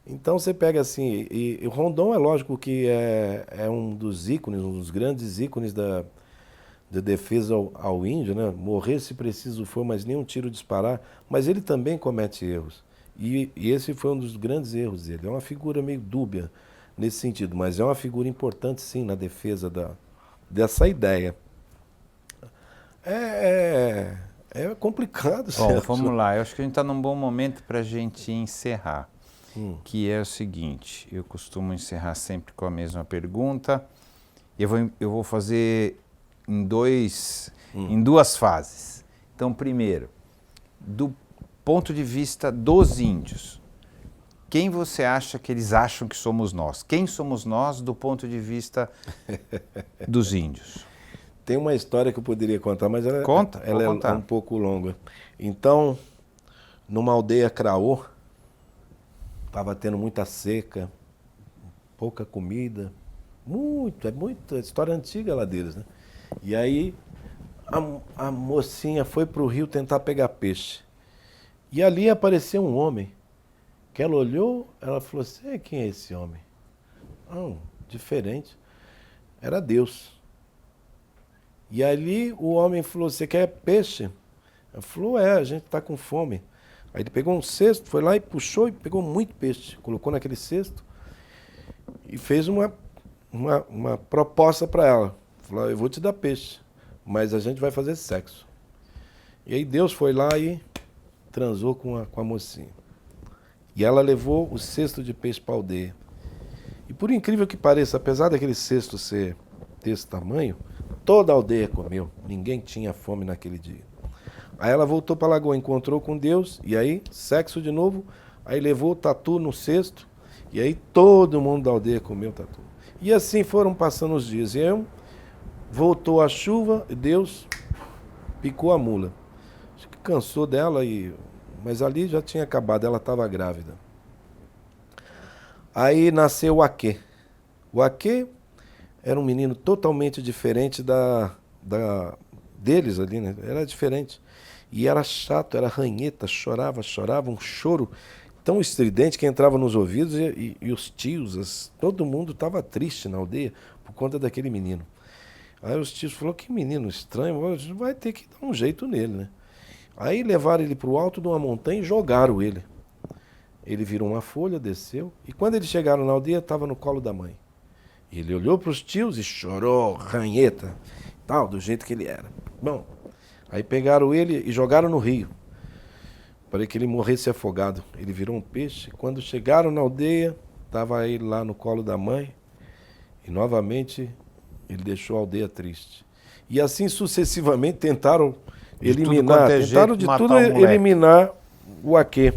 Então você pega assim, e o Rondon é lógico que é um dos ícones, um dos grandes ícones da defesa ao índio, né? Morrer se preciso for, mas nem um tiro disparar, mas ele também comete erros. E esse foi um dos grandes erros dele. É uma figura meio dúbia nesse sentido, mas é uma figura importante sim na defesa dessa ideia. É complicado, Bom, certo? vamos lá. Eu acho que a gente está num bom momento para a gente encerrar. Que é o seguinte, eu costumo encerrar sempre com a mesma pergunta. Eu vou fazer em duas fases. Então, primeiro, do ponto de vista dos índios, quem você acha que eles acham que somos nós? Quem somos nós do ponto de vista dos índios? Tem uma história que eu poderia contar, mas ela é um pouco longa. Então, numa aldeia Craô, estava tendo muita seca, pouca comida, muita história antiga lá deles, né? E aí a mocinha foi para o rio tentar pegar peixe. E ali apareceu um homem, que ela olhou, ela falou assim, quem é esse homem? Não, diferente. Era Deus. E ali o homem falou, você quer peixe? Ela falou, a gente está com fome. Aí ele pegou um cesto, foi lá e puxou e pegou muito peixe, colocou naquele cesto e fez uma proposta para ela. Falou, eu vou te dar peixe, mas a gente vai fazer sexo. E aí Deus foi lá e transou com a mocinha. E ela levou o cesto de peixe para a aldeia. E por incrível que pareça, apesar daquele cesto ser desse tamanho, toda a aldeia comeu, ninguém tinha fome naquele dia. Aí ela voltou para a lagoa, encontrou com Deus, e aí sexo de novo, aí levou o tatu no cesto, e aí todo mundo da aldeia comeu o tatu. E assim foram passando os dias. E aí voltou a chuva, e Deus picou a mula. Acho que cansou dela, mas ali já tinha acabado, ela estava grávida. Aí nasceu o Aquê. O Aquê era um menino totalmente diferente deles ali, né? Era diferente. E era chato, era ranheta, chorava, um choro tão estridente que entrava nos ouvidos e os tios, todo mundo estava triste na aldeia por conta daquele menino. Aí os tios falaram, que menino estranho, a gente vai ter que dar um jeito nele, né? Aí levaram ele para o alto de uma montanha e jogaram ele. Ele virou uma folha, desceu, e quando eles chegaram na aldeia, estava no colo da mãe. Ele olhou para os tios e chorou, ranheta, tal, do jeito que ele era. Bom, aí pegaram ele e jogaram no rio, para que ele morresse afogado. Ele virou um peixe. Quando chegaram na aldeia, estava ele lá no colo da mãe, e novamente ele deixou a aldeia triste. E assim sucessivamente tentaram eliminar o Aquê.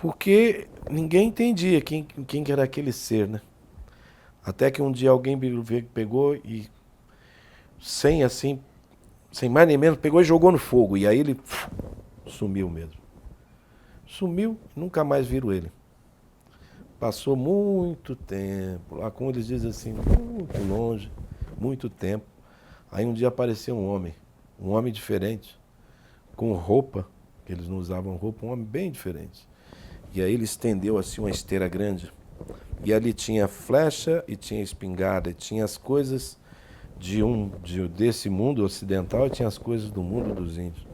Porque ninguém entendia quem que era aquele ser, né? Até que um dia alguém pegou e, sem mais nem menos, pegou e jogou no fogo. E aí ele sumiu mesmo. Sumiu, nunca mais viram ele. Passou muito tempo, lá como eles dizem assim, muito longe, muito tempo. Aí um dia apareceu um homem diferente, com roupa, que eles não usavam roupa, um homem bem diferente. E aí ele estendeu assim uma esteira grande. E ali tinha flecha e tinha espingarda, e tinha as coisas desse mundo ocidental e tinha as coisas do mundo dos índios.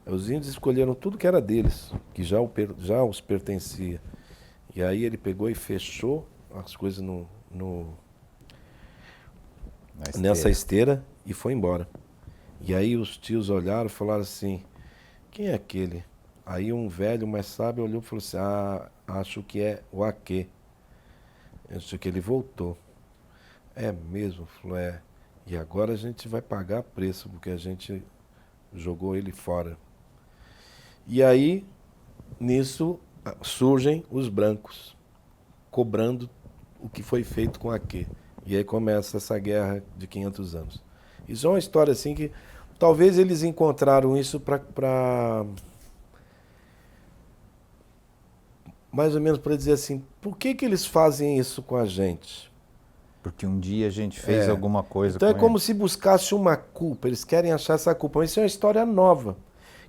Os índios escolheram tudo que era deles, que já os pertencia. E aí ele pegou e fechou as coisas nessa esteira e foi embora. E aí os tios olharam e falaram assim, quem é aquele? Aí um velho mais sábio olhou e falou assim, acho que é o Aquê. Acho que ele voltou. É mesmo? Falou, é. E agora a gente vai pagar preço, porque a gente jogou ele fora. E aí, nisso, surgem os brancos, cobrando o que foi feito com Aquê. E aí começa essa guerra de 500 anos. Isso é uma história assim que talvez eles encontraram isso para mais ou menos para dizer assim, por que eles fazem isso com a gente? Porque um dia a gente fez alguma coisa então com é como ele. se buscasse uma culpa, eles querem achar essa culpa. Mas isso é uma história nova,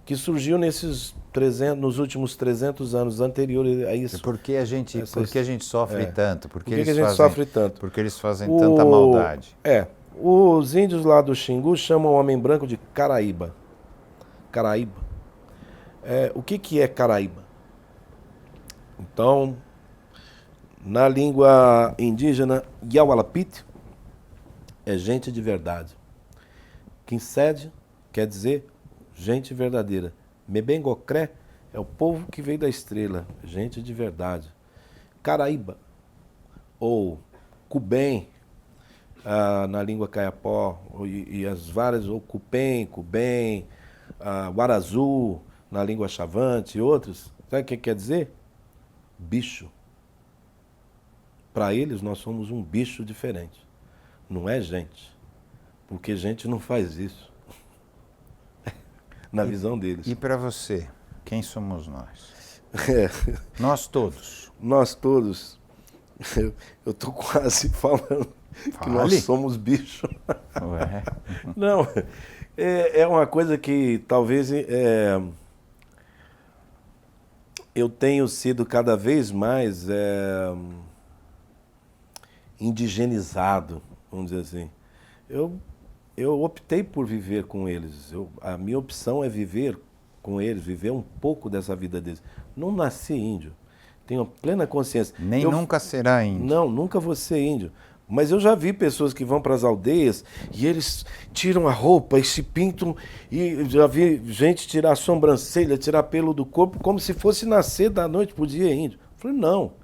que surgiu nos últimos 300 anos anteriores a isso. Por que a gente sofre tanto? Por que a gente sofre tanto? Porque eles fazem tanta maldade. Os índios lá do Xingu chamam o homem branco de Caraíba. Caraíba. O que é Caraíba? Então, na língua indígena, Yawalapit é gente de verdade. Quincede quer dizer gente verdadeira. Mebengocré é o povo que veio da estrela, gente de verdade. Caraíba, ou Cubem, na língua caiapó, e as várias, ou Cupem, Guarazu, na língua chavante e outros. Sabe o que quer dizer? Bicho. Para eles, nós somos um bicho diferente. Não é gente. Porque gente não faz isso. Na visão deles. E para você, quem somos nós? Nós todos. Eu tô quase falando que nós somos bicho. Ué. Não, é uma coisa que talvez eu tenho sido cada vez mais indigenizado, vamos dizer assim. Eu optei por viver com eles. A minha opção é viver com eles, viver um pouco dessa vida deles. Não nasci índio, tenho plena consciência. Nunca será índio. Não, nunca vou ser índio. Mas eu já vi pessoas que vão para as aldeias e eles tiram a roupa e se pintam, e já vi gente tirar a sobrancelha, tirar pelo do corpo, como se fosse nascer da noite pro dia índio. Eu falei, não,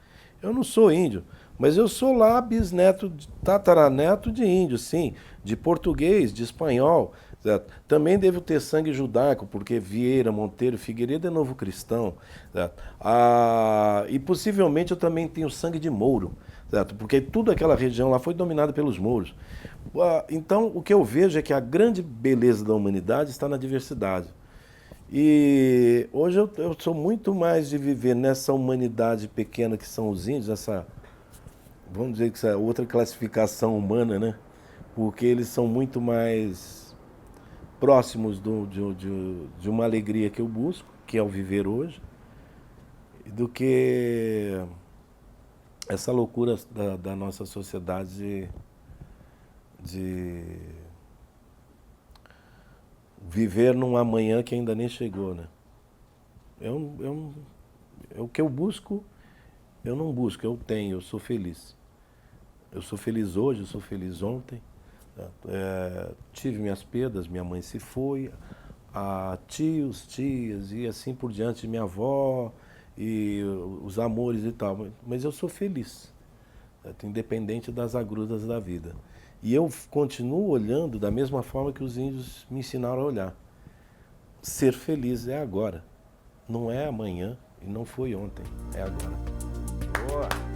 eu não sou índio, mas eu sou lá bisneto, tataraneto de índio, sim, de português, de espanhol. Certo? Também devo ter sangue judaico, porque Vieira, Monteiro, Figueiredo é novo cristão. Certo? E possivelmente eu também tenho sangue de mouro. Certo? Porque toda aquela região lá foi dominada pelos mouros. Então, o que eu vejo é que a grande beleza da humanidade está na diversidade. E hoje eu sou muito mais de viver nessa humanidade pequena que são os índios, vamos dizer que essa outra classificação humana, né? Porque eles são muito mais próximos de uma alegria que eu busco, que é o viver hoje, do que essa loucura da nossa sociedade de viver num amanhã que ainda nem chegou, né? O que eu busco, eu não busco, eu tenho, eu sou feliz. Eu sou feliz hoje, eu sou feliz ontem. Tive minhas perdas, minha mãe se foi, tios, tias e assim por diante, minha avó e os amores e tal, mas eu sou feliz, independente das agruras da vida. E eu continuo olhando da mesma forma que os índios me ensinaram a olhar. Ser feliz é agora, não é amanhã E não foi ontem, é agora. Boa.